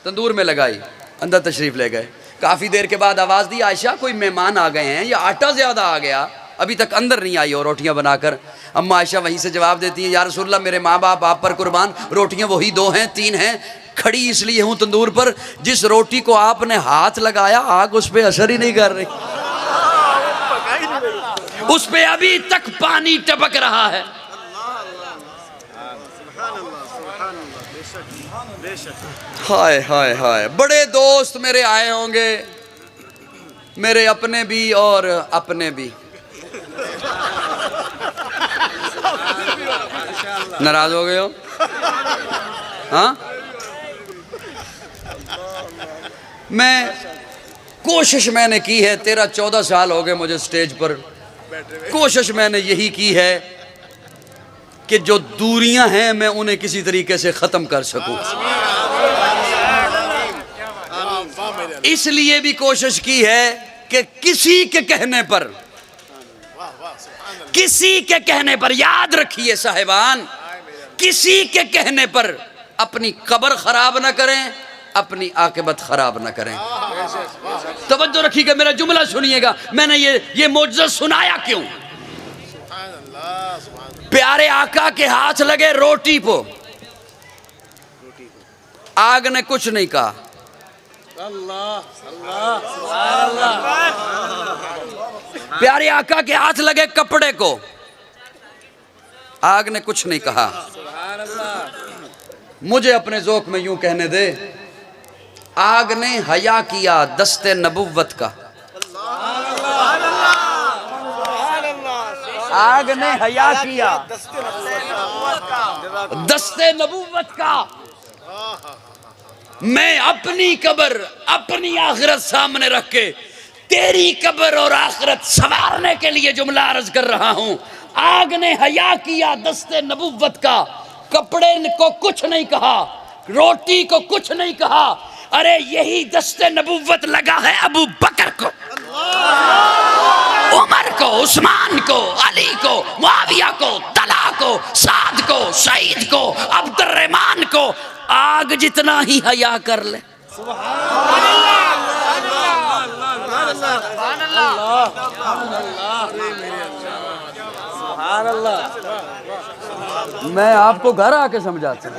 तंदूर में लगाई, अंदर तशरीफ ले गए। काफ़ी देर के बाद आवाज़ दी आयशा कोई मेहमान आ गए हैं या आटा ज़्यादा आ गया, अभी तक अंदर नहीं आई हो रोटियां बनाकर। अम्मा आयशा वहीं से जवाब देती है या रसूलल्लाह मेरे माँ बाप आप पर कुर्बान, रोटियां वही दो हैं, तीन हैं, खड़ी इसलिए हूँ तंदूर पर, जिस रोटी को आपने हाथ लगाया आग उस पर असर ही नहीं कर रही, उस पे अभी तक पानी टपक रहा है। हाय हाय हाय, बड़े दोस्त मेरे आए होंगे, मेरे अपने भी और अपने भी। नाराज हो गए हो? हाँ, कोशिश मैंने की है, 13-14 साल हो गए मुझे स्टेज पर, कोशिश मैंने यही की है कि जो दूरियां हैं मैं उन्हें किसी तरीके से ख़त्म कर सकूं। इसलिए भी कोशिश की है कि किसी के कहने पर, किसी के कहने पर, याद रखिए साहिबान, किसी के कहने पर अपनी कब्र खराब ना करें, अपनी आकिबत खराब ना करें। तवज्जो रखिएगा, मेरा जुमला सुनिएगा, मैंने ये मौजज़ा सुनाया क्यों? प्यारे आका के हाथ लगे रोटी को, आग ने कुछ नहीं कहा। प्यारे आका के हाथ लगे कपड़े को, आग ने कुछ नहीं कहा। मुझे अपने ज़ौक़ में यूं कहने दे, आग ने हया किया दस्ते नबुव्वत का, आग ने हया किया दस्ते नबूवत का। मैं अपनी कब्र अपनी आखिरत सामने रख के तेरी कब्र और आखिरत संवारने के लिए जुमला अर्ज कर रहा हूं। आग ने हया किया दस्ते नबूवत का, कपड़े को कुछ नहीं कहा, रोटी को कुछ नहीं कहा। अरे यही दस्ते नबूवत लगा है अबू बकर को, उमर को, उस्मान को, अली को, मुआविया को, तला को, साद को, सईद को, अब्दुर्रहमान को। आग जितना ही हया कर ले। मैं आपको घर आके समझाता हूँ।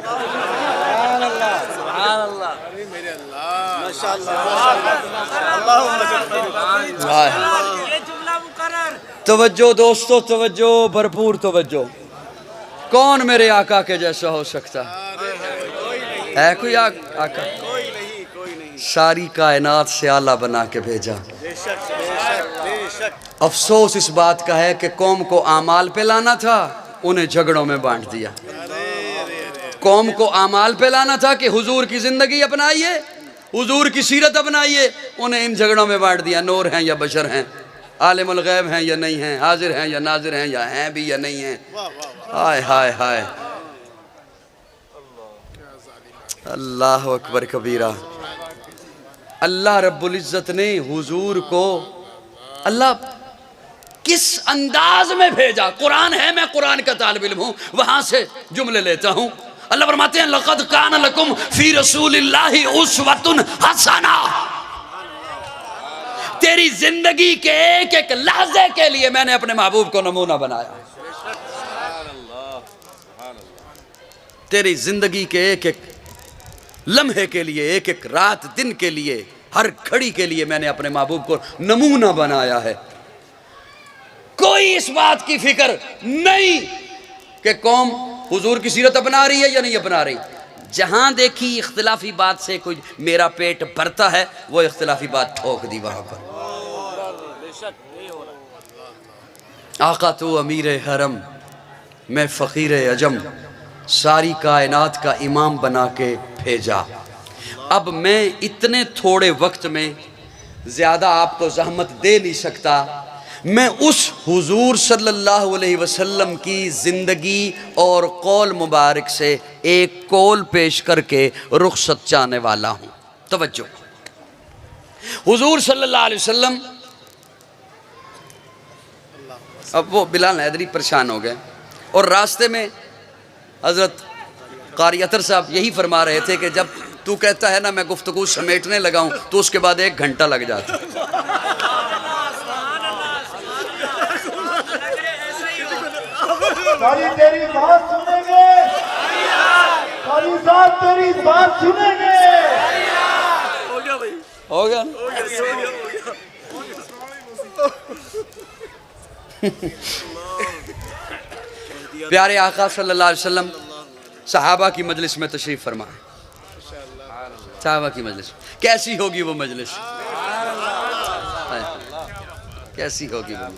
तवज्जो दोस्तों, तवज्जो, भरपूर तवज्जो। कौन मेरे आका के जैसा हो सकता है? कोई आका? सारी कायनात से आला बना के भेजा। अफसोस इस बात का है कि कौम को आमाल पे लाना था, उन्हें झगड़ों में बांट दिया। कौम को आमाल पे लाना था कि हुजूर की जिंदगी अपनाइए, हुजूर की सीरत अपनाइए, उन्हें इन झगड़ों में बांट दिया। नूर हैं या बशर हैं, आलिमुल गैब हैं या नहीं हैं, हाजिर हैं या नाजिर हैं, या हैं भी या नहीं हैं। हाय हाय हाय, अल्लाह अकबर कबीरा। अल्लाह रब्बुल इज्जत ने हुजूर को अल्लाह किस अंदाज में भेजा। कुरान है, मैं कुरान का तालिब इल्म हूं, वहां से जुमले लेता हूं। अल्लाह फरमाते हैं लक़द कान लकुम फी रसूलिल्लाहि उस्वतुन हसना। तेरी जिंदगी के एक एक लहजे के लिए मैंने अपने महबूब को नमूना बनाया। तेरी जिंदगी के एक एक लम्हे के लिए, एक एक रात दिन के लिए, हर घड़ी के लिए मैंने अपने महबूब को नमूना बनाया है। कोई इस बात की फिक्र नहीं कि कौम हुजूर की सीरत अपना रही है या नहीं अपना रही। जहां देखी इख्तिलाफी बात से कोई मेरा पेट भरता है, वो इख्तिलाफी बात ठोक दी वहां पर। आका तो अमीर हरम, मैं फ़कीर अजम, सारी कायनात का इमाम बना के भेजा। अब मैं इतने थोड़े वक्त में ज़्यादा आपको ज़हमत दे नहीं सकता। मैं उस हुजूर सल्लल्लाहु अलैहि वसल्लम की ज़िंदगी और कौल मुबारक से एक कौल पेश करके रुखसत चाहने वाला हूँ। तवज्जो, हुजूर सल्लल्लाहु अलैहि वसल्लम, अब वो बिलाल हैदरी परेशान हो गए और रास्ते में हज़रत कारी अतर साहब यही फरमा रहे थे कि जब तू कहता है ना मैं गुफ्तगू समेटने लगा हूँ, तो उसके बाद 1 घंटा लग जाता। तेरी बात सुनेंगे, साहब तेरी बात सुनेंगे। हो गया ना? प्यारे आका सल्लल्लाहु अलैहि वसल्लम सहाबा की मजलिस में तशरीफ फरमा। सहाबा की मजलिस कैसी होगी वो मजलिस? कैसी होगी वो?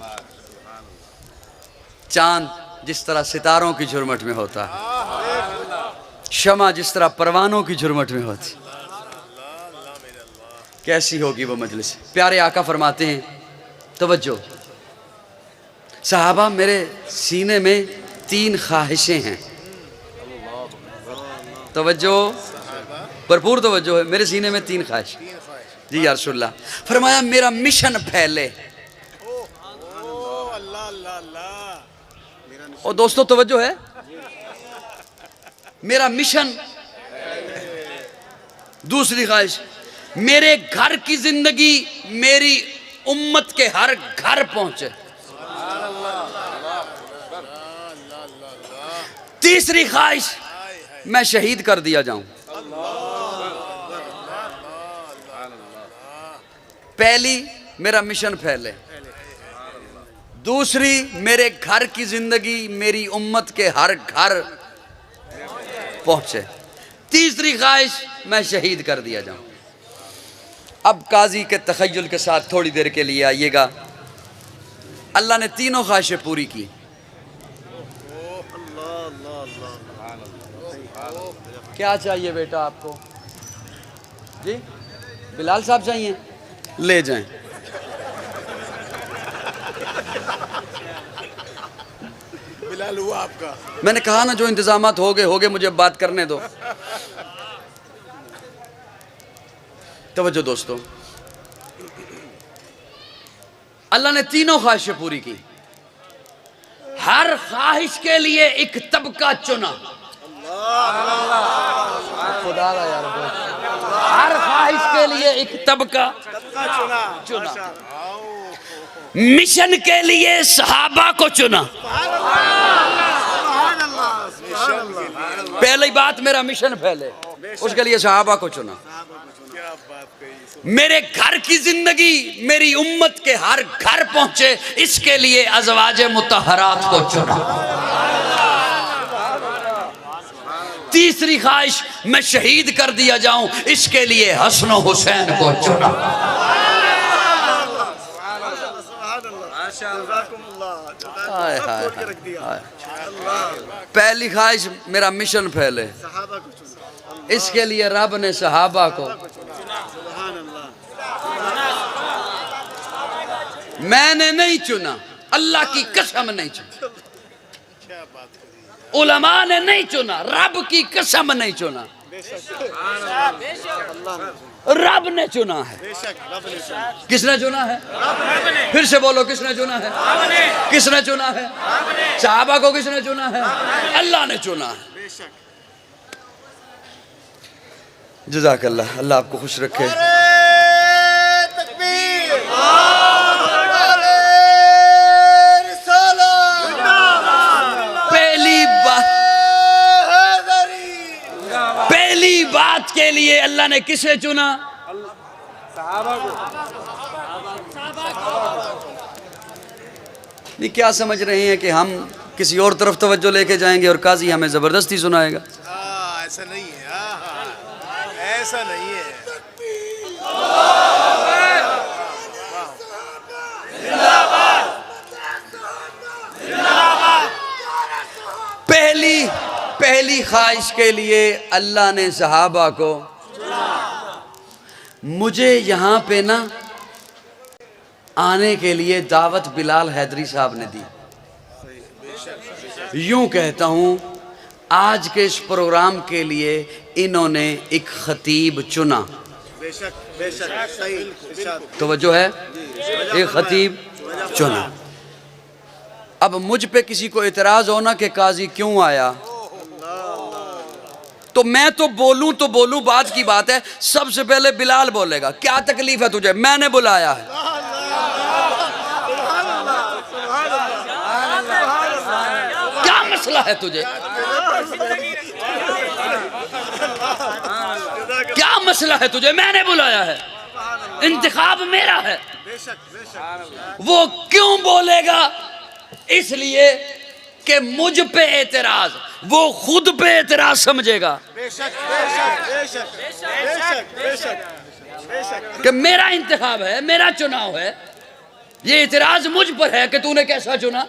चांद जिस तरह सितारों की झुरमट में होता है, शमा जिस तरह परवानों की झुरमट में होती, कैसी होगी वो मजलिस? प्यारे आका फरमाते हैं, तवज्जो सहाबा, मेरे सीने में 3 ख्वाहिशें हैं। तवज्जो, भरपूर तवज्जो है। मेरे सीने में 3 ख्वाहिश। जी या रसूलल्लाह। फरमाया मेरा मिशन फैले। और दोस्तों तवज्जो है, मेरा मिशन। दूसरी ख्वाहिश, मेरे घर की जिंदगी मेरी उम्मत के हर घर पहुंचे। तीसरी ख्वाहिश, मैं शहीद कर दिया जाऊं। पहली, मेरा मिशन फैले। दूसरी, मेरे घर की जिंदगी मेरी उम्मत के हर घर पहुंचे। तीसरी ख्वाहिश, मैं शहीद कर दिया जाऊं। अब काजी के तखय्युल के साथ थोड़ी देर के लिए आइएगा। अल्लाह ने तीनों ख्वाहिशें पूरी की। क्या चाहिए बेटा आपको जी? बिलाल साहब चाहिए, ले जाएं। बिलाल हुआ आपका। मैंने कहा ना जो इंतजामात हो गए, मुझे बात करने दो। तवज्जो दोस्तों, अल्लाह ने तीनों ख्वाहिशें पूरी की। हर ख्वाहिश के लिए एक तबका चुना। खुदा रा यार, हर ख्वाहिश के लिए एक तबका चुना। मिशन के लिए सहाबा को चुना। पहली बात, मेरा मिशन फैले, उसके लिए सहाबा को चुना। मेरे घर की जिंदगी मेरी उम्मत के हर घर पहुंचे, इसके लिए अज़वाजे मुतहरात को चुना। तीसरी ख्वाहिश, मैं शहीद कर दिया जाऊं, इसके लिए हसन और हुसैन को चुना। पहली ख्वाहिश, मेरा मिशन फैले, इसके लिए रब ने सहाबा को। मैंने नहीं चुना, अल्लाह की कसम नहीं चुना, उलमा ने नहीं चुना, रब की कसम नहीं चुना, रब ने चुना है। किसने चुना है? फिर से बोलो, किसने चुना है? किसने चुना है? सहाबा को किसने चुना है? अल्लाह ने चुना है। जज़ाकल्लाह, अल्लाह आपको खुश रखे। पहली बात के लिए अल्लाह ने किसे चुना? नहीं, क्या समझ रहे हैं कि हम किसी और तरफ तवज्जो लेके जाएंगे और काजी हमें जबरदस्ती सुनाएगा? ऐसा नहीं है, ऐसा नहीं है। पहली ख्वाहिश के लिए अल्लाह ने सहाबा को। मुझे यहाँ पे ना आने के लिए दावत बिलाल हैदरी साहब ने दी। यूं कहता हूँ, आज के इस प्रोग्राम के लिए इन्होंने एक खतीब चुना। बेशक बेशक, सही तवज्जो है, एक खतीब चुना। अब मुझ पे किसी को एतराज होना कि काजी क्यों आया, तो मैं तो बोलूं, बात की बात है। सबसे पहले बिलाल बोलेगा, क्या तकलीफ है तुझे? मैंने बुलाया है। क्या मसला है तुझे? क्या मसला है तुझे? मैंने बुलाया है, इंतखाब मेरा है। वो क्यों बोलेगा? इसलिए कि मुझ पे एतराज, वो खुद पे एतराज समझेगा कि मेरा इंतखाब है, मेरा चुनाव है, ये एतराज मुझ पर है कि तूने कैसा चुना।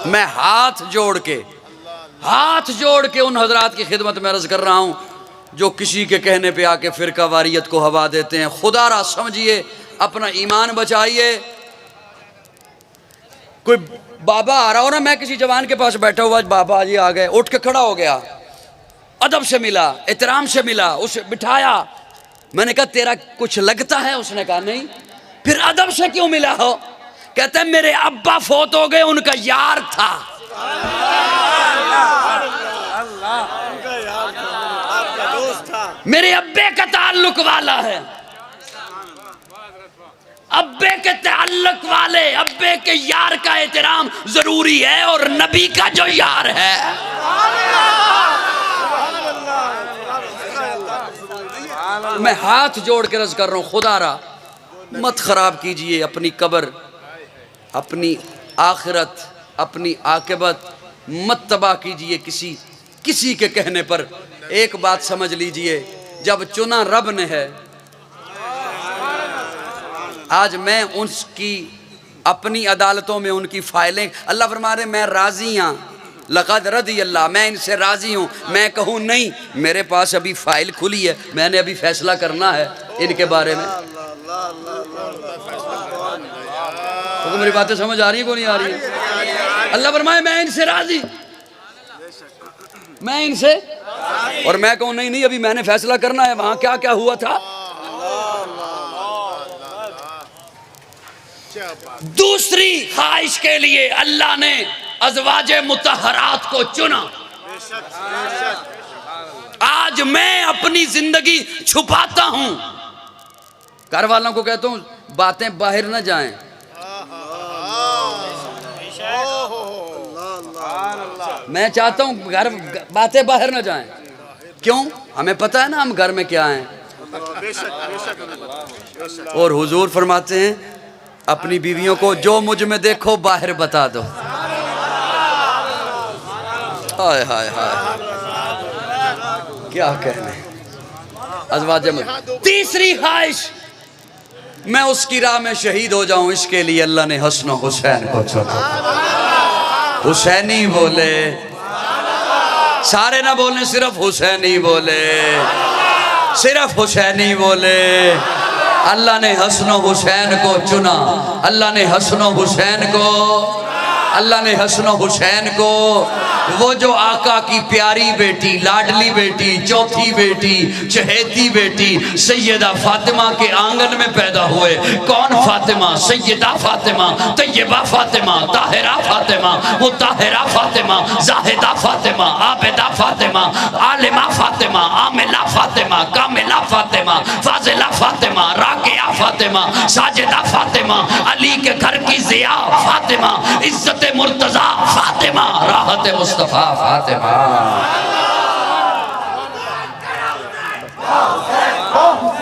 मैं हाथ जोड़ के उन हजरात की खिदमत में अर्ज कर रहा हूं जो किसी के कहने पे आके फिरका वारियत को हवा देते हैं। खुदारा समझिए, अपना ईमान बचाइए। कोई बाबा आ रहा हो ना, मैं किसी जवान के पास बैठा हुआ, बाबा जी आ गए, उठ के खड़ा हो गया, अदब से मिला, एहतराम से मिला, उसे बिठाया। मैंने कहा तेरा कुछ लगता है? उसने कहा नहीं। फिर अदब से क्यों मिला हो? कहते हैं मेरे अब्बा फौत हो गए, उनका यार था। मेरे अब्बे का ताल्लुक वाला है। अब्बे के ताल्लुक वाले, अब्बे के यार का एहतराम जरूरी है, और नबी का जो यार है। मैं हाथ जोड़ के अर्ज कर रहा हूं, खुदारा मत खराब कीजिए अपनी कब्र, अपनी आखिरत, अपनी आकिबत मत तबाह कीजिए किसी के कहने पर। एक बात समझ लीजिए, जब चुना रब ने है आज मैं उसकी अपनी अदालतों में उनकी फाइलें, अल्लाह फरमा रहे मैं राज़ी हाँ, लक़द रदी अल्लाह, मैं इनसे राज़ी हूँ। मैं कहूँ नहीं, मेरे पास अभी फ़ाइल खुली है, मैंने अभी फ़ैसला करना है इनके बारे में। तो मेरी बातें समझ आ रही है को नहीं आ रही है? अल्लाह फरमाए मैं इनसे राज़ी, मैं इनसे, और मैं कहूँ नहीं नहीं अभी मैंने फ़ैसला करना है वहाँ क्या क्या हुआ था। दूसरी ख्वाहिश के लिए अल्लाह ने अज़वाजे मुतहरात को चुना। आज मैं अपनी जिंदगी छुपाता हूं, घर वालों को कहता हूं बातें बाहर न जाएं। मैं चाहता हूं घर बातें बाहर न जाएं। क्यों? हमें पता है ना हम घर में क्या हैं। और हुजूर फरमाते हैं अपनी बीवियों को जो मुझ में देखो बाहर बता दो। हाय हाय हाय, क्या कहने। अज़वाज तीसरी ख्वाहिश, मैं उसकी राह में शहीद हो जाऊं, इसके लिए अल्लाह ने हसन और हुसैन को चुना। हुसैनी बोले, सारे ना बोले, सिर्फ हुसैनी बोले, सिर्फ हुसैनी बोले। अल्लाह ने हसन और हुसैन को चुना। अल्लाह ने हसन और हुसैन को, अल्लाह ने हसन और हुसैन को, वो जो आका की प्यारी बेटी, लाडली बेटी, चौथी बेटी, चहेती बेटी सैयदा फातिमा के आंगन में पैदा हुए। कौन फातिमा? सैयदा फातिमा, तैयबा फातिमा, ताहिरा फातिमा, मुताहिरा फातिमा, जाहिदा फातिमा, आबिदा फातिमा, आलिमा फातिमा, आमिला फातिमा, कामिला फातिमा, फाजिला फातिमा, राकिया फातिमा, साजिदा फातिमा, अली के घर की जिया फातिमा, इज्जत मुर्तजा फातिमा, राहत मुस्तफा फातिमा।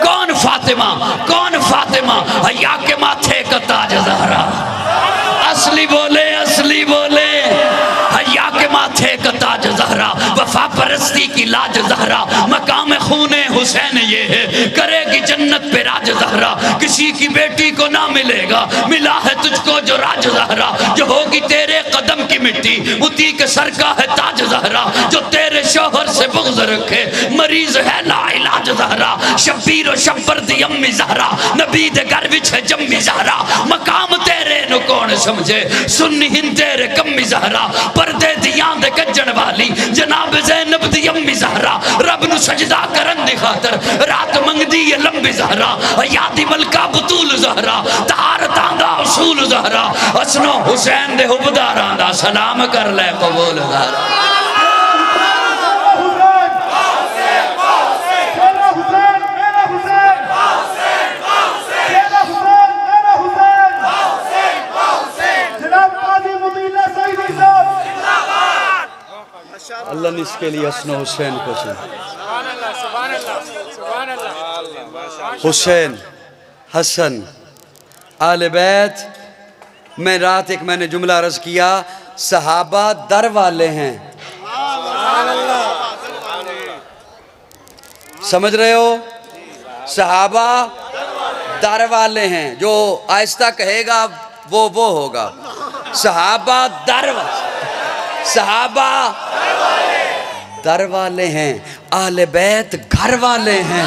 कौन फातिमा? कौन फातिमा? हया के माथे का ताज ज़हरा। असली बोले, असली बोले, हया के माथे का ताज ज़हरा, वफा परस्ती की लाज ज़हरा, मकाम खूने हुसैन ये है, करेगी जन्नत पे राज ज़हरा। किसी की बेटी को ना मिलेगा, मिला है तुझको जो राज ज़हरा, जो होगी तेरे कदम की मिट्टी, उसी के सर का है ताज ज़हरा, जो तेरे शौहर से बुग़्ज़ रखे, मरीज है ला इलाज ज़हरा। शब्बीर और शब्बर दी अम्मी ज़हरा, नबी दे घर विच है जम्मी ज़हरा, मकाम तेरे नु कौन समझे, सुन्नी हिंद तेरे कम्मी ज़हरा, पर्दे दियां दे कज्जण वाली जनाब ज़ैनब दी अम्मी ज़हरा, रब नु सजदा करन दी खातर रात मंगदी है लंबी ज़हरा, यादी मलका बतूल ज़हरा, तहारतां दा उसूल ज़हरा, हसनो हुसैन दे हुबदारां दा सलाम कर ले कबूल ज़हरा। अल्लाह ने इसके लिए हसन हुसैन को चुना। हुसैन, हसन, आले बैत। मैं रात एक मैंने जुमला अर्ज किया, सहाबा दर वाले हैं। समझ रहे हो? सहाबा दर वाले हैं, जो आहिस्ता कहेगा वो होगा। सहाबा दर, सहाबा दर वाले हैं, आले बैत घर वाले हैं।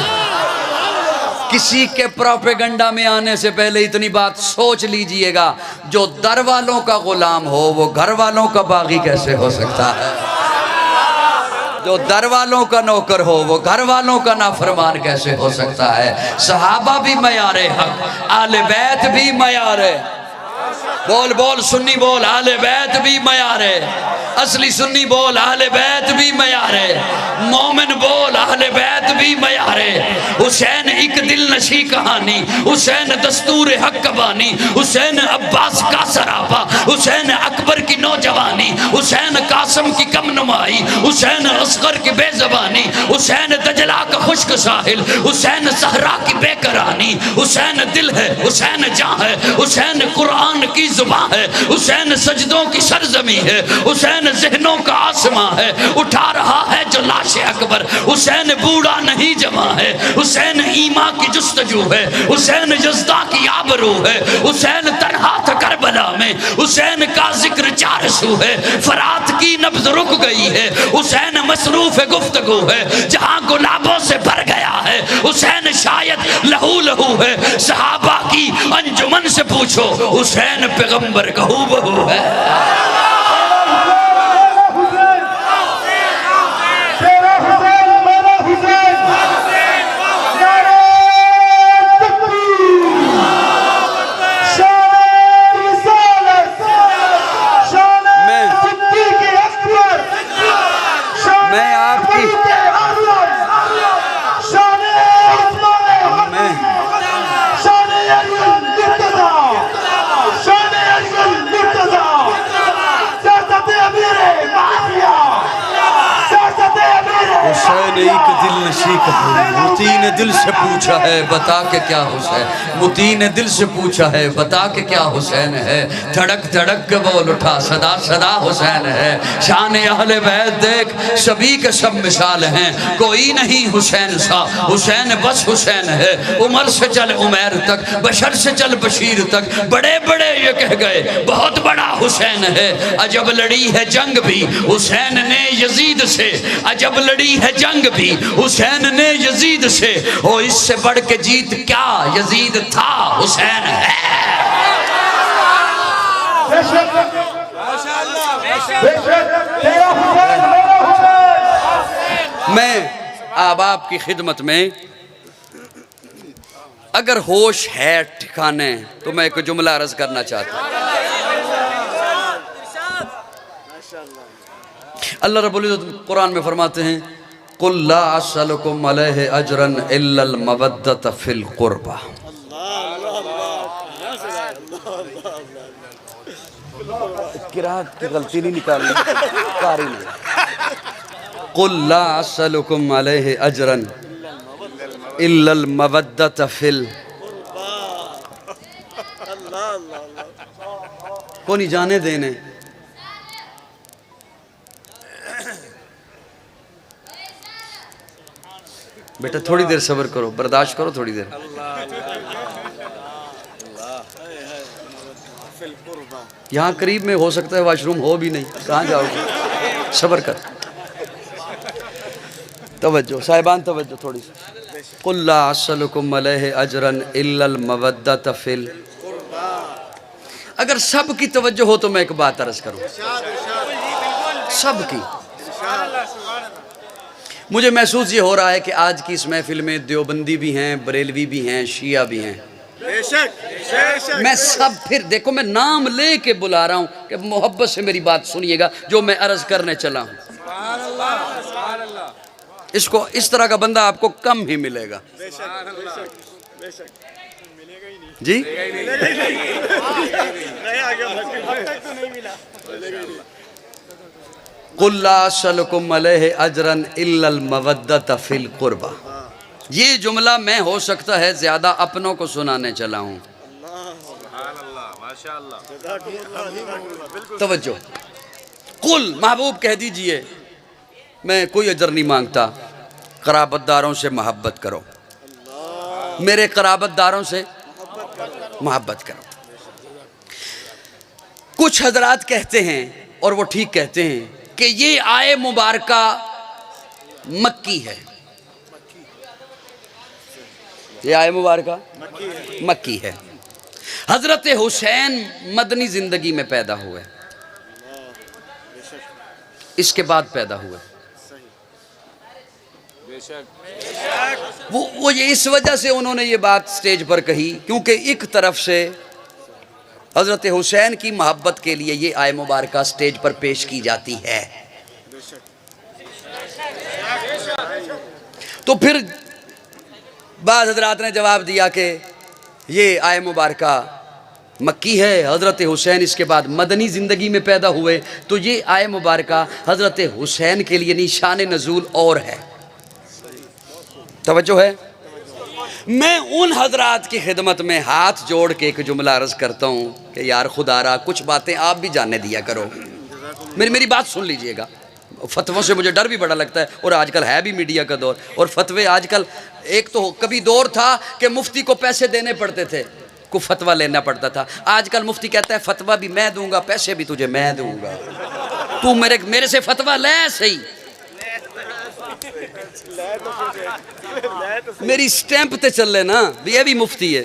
किसी के प्रोपेगंडा में आने से पहले इतनी बात सोच लीजिएगा, जो दर वालों का गुलाम हो वो घर वालों का बागी कैसे हो सकता है? जो दर वालों का नौकर हो वो घर वालों का नाफरमान कैसे हो सकता है? सहाबा भी मयारे हक, आले बैत भी मयारे, बोल बोल सुन्नी बोल, आले बैत भी मयारे, असली सुन्नी बोल, अहले बैत भी मयारे, मोमिन बोल, अहले बैत भी मयारे। हुसैन एक दिल नशी कहानी, हुसैन दस्तूर हक बानी, हुसैन अब्बास का सरापा, हुसैन अकबर की नौजवानी, हुसैन कासिम की कम नुमाई, हुसैन असगर की बेजबानी, हुसैन दजला का खुश्क साहिल, हुसैन सहरा की बेकरानी, हुसैन दिल है, हुसैन जान है, हुसैन कुरान की जुबान है, हुसैन सजदों की सरजमी है, हुसैन ज़हनों का आसमां है, उठा रहा है जो लाश अकबर, हुसैन बूढ़ा नहीं जवां है, हुसैन हुसैन ईमा की जुस्तजू है, हुसैन यज़्दा की आबरू है, हुसैन तन्हा था करबला में, हुसैन का जिक्र चार सू है, फरात की नब्ज़ रुक गई है, हुसैन मसरूफ गुफ्तगू है, जहां गुलाबों से भर गया है, हुसैन शायद लहू लहू है, सहाबा की अंजुमन से पूछो, हुसैन पैगंबर का हूबहू है। हुसैन एक दिल नशी मुती ने दिल से पूछा है बता के क्या हुसैन, मुती ने दिल से पूछा है बता के क्या हुसैन है, धड़क धड़क के बोल उठा सदा सदा हुसैन है। शान अहले बैत देख सभी के सब मिसाल हैं, कोई नहीं हुसैन सा, हुसैन बस हुसैन है। उमर से चल उमैर तक, बशर से चल बशीर तक, बड़े बड़े ये कह गए बहुत बड़ा हुसैन है। अजब लड़ी है जंग भी हुसैन ने यजीद से, अजब लड़ी है जंग भी हुसैन ने यजीद से, ओ इससे बढ़ के जीत क्या यजीद था हुसैन है। मैं अब आपकी खिदमत में अगर होश है ठिकाने तो मैं एक जुमला अर्ज करना चाहता हूं। अल्लाह रब्बुल इज्जत कुरान में फरमाते हैं कुल ला असलकुम अलैहि अजरन इल्लल मवद्दत फिल कुर्बा। किरात की गलती नहीं निकालनी, कारी नहीं। कुल ला असलकुम अलैहि अजरन इल्लल मवद्दत फिल, को नहीं जाने देने। बेटा थोड़ी देर सब्र करो, बर्दाश्त करो थोड़ी देर। यहाँ करीब में हो सकता है वॉशरूम हो भी नहीं, कहाँ जाओगे, सब्र कर। तवज्जो साहिबान, तवज्जो थोड़ी सी। कुल ला असलकुम अलैहि अजरन इल्लल मवद्दत फिल। अगर सब की तवज्जो हो तो मैं एक बात अर्ज करूँ, सब की। मुझे महसूस ये हो रहा है कि आज की इस महफिल में देवबंदी भी हैं, बरेलवी भी हैं, शिया भी हैं। मैं सब, फिर देखो मैं नाम ले के बुला रहा हूँ कि मोहब्बत से मेरी बात सुनिएगा जो मैं अर्ज करने चला हूँ। इसको इस तरह का बंदा आपको कम ही मिलेगा जी। कुल ला असलकुम अलैहि अजरन इल्लल मवद्दत फिल कुर्बा। ये जुमला मैं हो सकता है ज्यादा अपनों को सुनाने चला हूँ। तवज्जो, कुल महबूब कह दीजिए मैं कोई अजर नहीं मांगता, कराबतदारों से मोहब्बत करो, मेरे कराबतदारों से मोहब्बत करो। कुछ हजरात कहते हैं और वो ठीक कहते हैं कि ये आए मुबारका मक्की है, ये आए मुबारका मक्की है। हजरत हुसैन मदनी जिंदगी में पैदा हुए, इसके बाद पैदा हुए। वो ये इस वजह से उन्होंने ये बात स्टेज पर कही क्योंकि एक तरफ से हजरत हुसैन की मोहब्बत के लिए ये आय मुबारका स्टेज पर पेश की जाती है। तो फिर बाद हजरात ने जवाब दिया कि ये आय मुबारका मक्की है, हजरत हुसैन इसके बाद मदनी ज़िंदगी में पैदा हुए, तो ये आय मुबारका हजरत हुसैन के लिए निशान नज़ूल और है। तवज्जो है। मैं उन हजरात की खिदमत में हाथ जोड़ के एक जुमला अर्ज करता हूँ कि यार खुदारा कुछ बातें आप भी जानने दिया करो। मेरी बात सुन लीजिएगा, फतवों से मुझे डर भी बड़ा लगता है, और आजकल है भी मीडिया का दौर, और फतवे आजकल, एक तो कभी दौर था कि मुफ्ती को पैसे देने पड़ते थे, को फतवा लेना पड़ता था। आजकल मुफ्ती कहता है फतवा भी मैं दूंगा, पैसे भी तुझे मैं दूंगा, तू मेरे से फतवा ले सही, मेरी स्टैंप ते चल लेना, ये भी मुफ्ती है।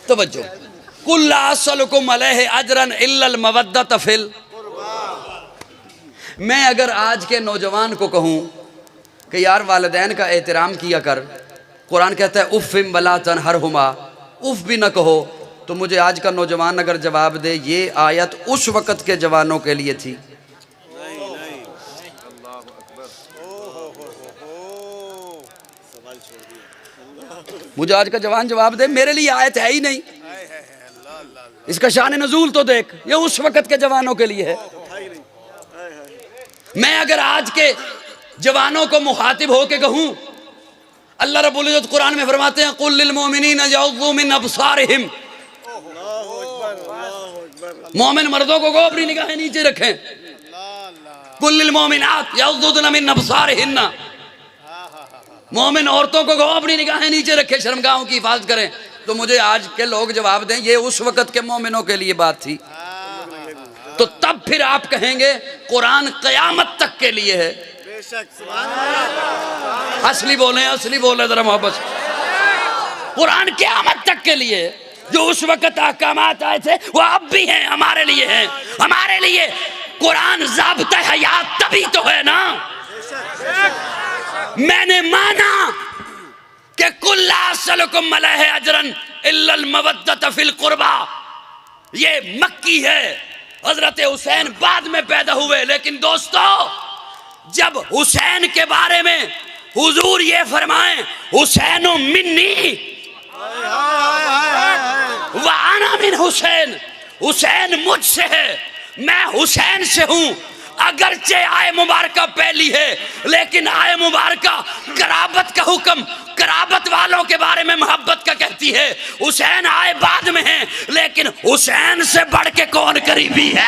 तवज्जो, कुल्ला असलकुम अलैहि अजरन इल्लल मवद्दत फिल। मैं अगर आज के नौजवान को कहूं कि यार वालिदैन का एहतराम किया कर, कुरान कहता है उफ़्फ़िम वला तनहरहुमा, उफ़ भी न कहो, तो मुझे आज का नौजवान अगर जवाब दे ये आयत उस वक़्त के जवानों के लिए थी, मुझे आज का जवान जवाब दे मेरे लिए आयत है ही नहीं, इसका शान नज़ूल तो देख, ये उस वक़्त के जवानों के लिए है। मैं अगर आज के जवानों को मुखातिब होके कहूं, अल्लाह रब्बुल इज़्ज़त कुरान में फरमाते हैं कुल लिल मोमिनीना यग़ुज़्ज़ू मिन अब्सारिहिम, मोमिन मर्दों को अपनी निगाहें नीचे रखें, कुल लिल मोमिनात यग़ुज़्ज़ुना मिन अब्सारिहिन्ना, मोमिन औरतों को अपनी निगाहें नीचे रखें, शर्मगाहों की हिफाजत करें। तो मुझे आज के लोग जवाब दें ये उस वक़्त के मोमिनों के लिए बात थी, तो तब फिर आप कहेंगे कुरान क़यामत तक के लिए है। असली बोले जरा मोहब्बत से, कुरान क़यामत तक के लिए, जो उस वक़्त अहकामात आए थे वो अब भी हैं, हमारे लिए हैं। हमारे लिए कुरान ज़ाब्ता हयात तभी तो है ना। मैंने माना कि कुल्ला असलकुम अलैहि अजरन इल्लल मवद्दत फिल कुर्बा, ये मक्की है, हजरत हुसैन बाद में पैदा हुए, लेकिन दोस्तों जब हुसैन के बारे में हुजूर ये फरमाएं हुसैनो मिन्नी व अना मिन हुसैन, हुसैन मुझसे है, मैं हुसैन से हूं, अगरचे आए मुबारका पहली है, लेकिन आए मुबारका कराबत का हुक्म, कराबत वालों के बारे में मोहब्बत का कहती है। हुसैन आए बाद में है, लेकिन हुसैन से बढ़ के कौन करीबी है।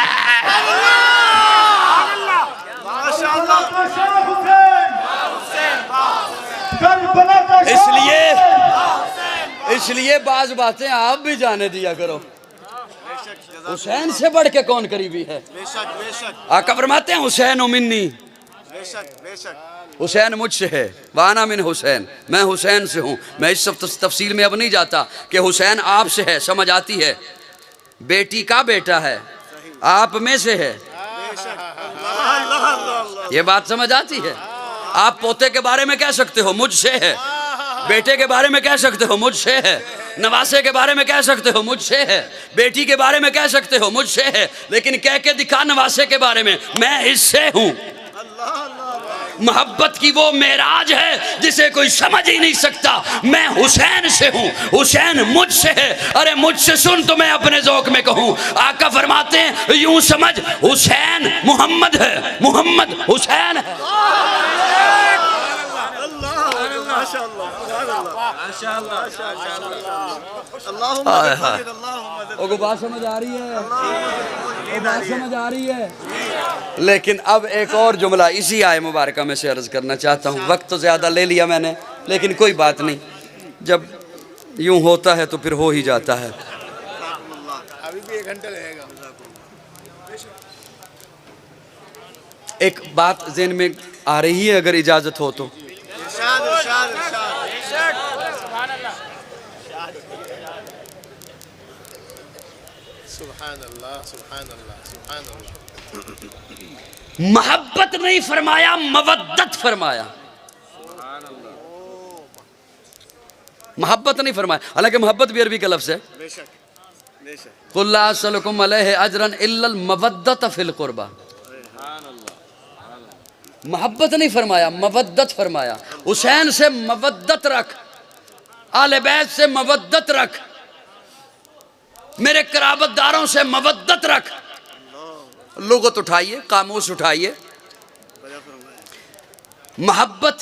इसलिए बाज बातें आप भी जाने दिया करो, हुसैन से बढ़ के कौन करीबी है। आका फरमाते हैं हुसैन मिन्नी, हुसैन मुझसे है, वाना मिन हुसैन, मैं हुसैन से हूँ। मैं इस सब तफसील में अब नहीं जाता कि हुसैन आपसे है, समझ आती है, बेटी का बेटा है, आप में से है, ये बात समझ आती है। आप पोते के बारे में कह सकते हो मुझसे है, बेटे के बारे में कह सकते हो मुझसे है, नवासे के बारे में कह सकते हो मुझसे है, बेटी के बारे में कह सकते हो मुझसे है, लेकिन कह के दिखा नवासे के बारे में मैं इससे हूं। मोहब्बत की वो मेराज है जिसे कोई समझ ही नहीं सकता। मैं हुसैन से हूं, हुसैन मुझसे है। अरे मुझसे सुन तो मैं अपने ज़ौक़ में कहूं। आका फरमाते हैं यूं समझ हुसैन मोहम्मद है, मोहम्मद हुसैन है। बात समझ आ रही है, बात समझ आ रही है। लेकिन अब एक और जुमला इसी आय मुबारका में से अर्ज करना चाहता हूँ। वक्त तो ज़्यादा ले लिया मैंने, लेकिन कोई बात नहीं, जब यूं होता है तो फिर हो ही जाता है। अभी भी 1 घंटा रहेगा। एक बात ज़हन में आ रही है, अगर इजाज़त हो तो। मोहब्बत नहीं फरमाया, मवद्दत फरमाया। मोहब्बत नहीं फरमाया, हालांकि मोहब्बत भी अरबी का लफ्ज़ है। कुल्ला असलकुम अलैहि अजरन इल्लल मवद्दत फिल कुर्बा। मोहब्बत नहीं फरमाया, मवद्दत फरमाया। हुसैन से मवद्दत रख, आले बैत से मवद्दत रख, मेरे कराबतदारों से मवद्दत रख। लुगत उठाइए, कामूस उठाइए। मोहब्बत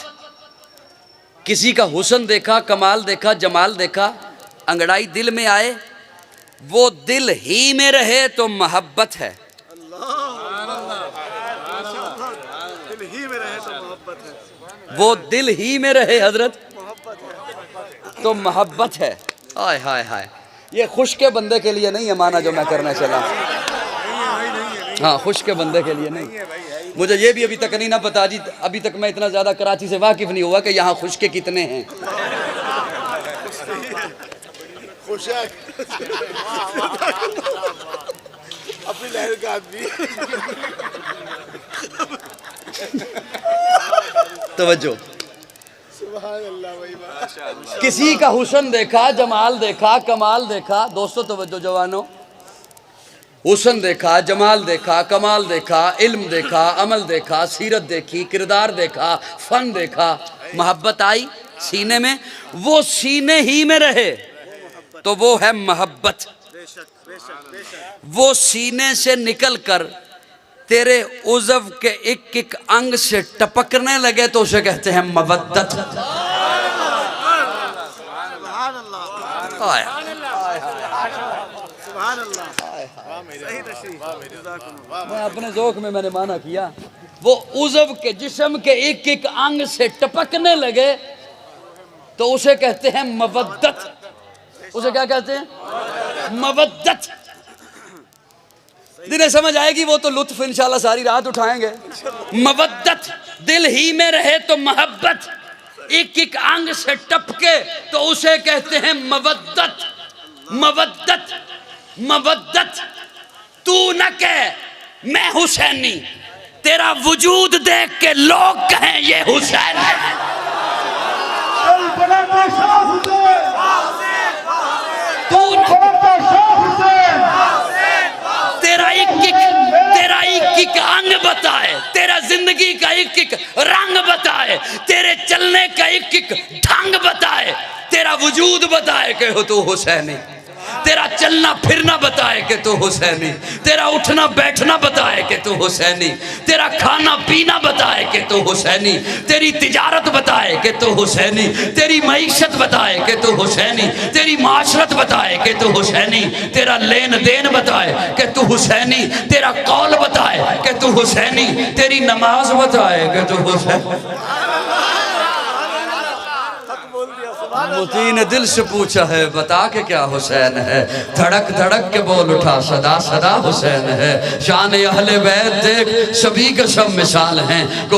किसी का हुस्न देखा, कमाल देखा, जमाल देखा, अंगड़ाई दिल में आए, वो दिल ही में रहे तो मोहब्बत है। वो दिल ही में रहे हजरत तो मोहब्बत है। हाय हाय हाय, ये खुश के बंदे के लिए नहीं है माना जो मैं करना चला। हाँ, खुश के बंदे के लिए नहीं। मुझे ये भी अभी तक नहीं ना पता जी, अभी तक मैं इतना ज़्यादा कराची से वाकिफ़ नहीं हुआ कि यहाँ खुश के कितने हैं। खुश है अपनी लहर का आदमी। तवज्जो, सुभान अल्लाह भाई, माशाअल्लाह। किसी का हुस्न देखा, जमाल देखा, कमाल देखा। दोस्तों तवज्जो जवानों, हुस्न देखा, जमाल देखा, कमाल देखा, इल्म देखा, अमल देखा, सीरत देखी, किरदार देखा, फन देखा, मोहब्बत आई सीने में, वो सीने ही में रहे तो वो है मोहब्बत। वो सीने से निकल कर तेरे उज़व के एक एक अंग से टपकने लगे तो उसे कहते हैं मवद्दत। मैं अपने ज़ौक़ में मैंने माना किया, वो उज़व के जिस्म के एक एक अंग से टपकने लगे तो उसे कहते हैं मवद्दत। उसे क्या कहते हैं? मवद्दत। जिन्हें समझ आएगी वो तो लुत्फ इंशाल्लाह सारी रात उठाएंगे। मवद्दत, दिल ही में रहे तो मोहब्बत, एक एक अंग से टपके तो उसे कहते हैं मवद्दत। मवद्दत, मवद्दत। तू न कह मैं हुसैनी, तेरा वजूद देख के लोग कहें ये हुसैन है। तेरा एक एक अंग बताए, तेरा जिंदगी का एक एक रंग बताए, तेरे चलने का एक एक ढंग बताए, तेरा वजूद बताए कि हो तू हुसैनी, तेरा चलना फिरना बताए कि तू हुसैनी, तेरा उठना बैठना बताए कि तू हुसैनी, तेरा खाना पीना बताए कि तू हुसैनी, तेरी तिजारत बताए कि तू हुसैनी, तेरी मईशत बताए कि तू हुसैनी, तेरी माशरत बताए कि तू हुसैनी, तेरा लेन देन बताए कि तू हुसैनी, तेरा कौल बताए कि तू हुसैनी, तेरी नमाज बताए कि तू हुसैनी। मोती ने दिल से पूछा है बता के क्या हुसैन है, धड़क धड़क के बोल उठा सदा सदा हुसैन है। शान अहले बैत देख सभी के सब मिसाल हैं।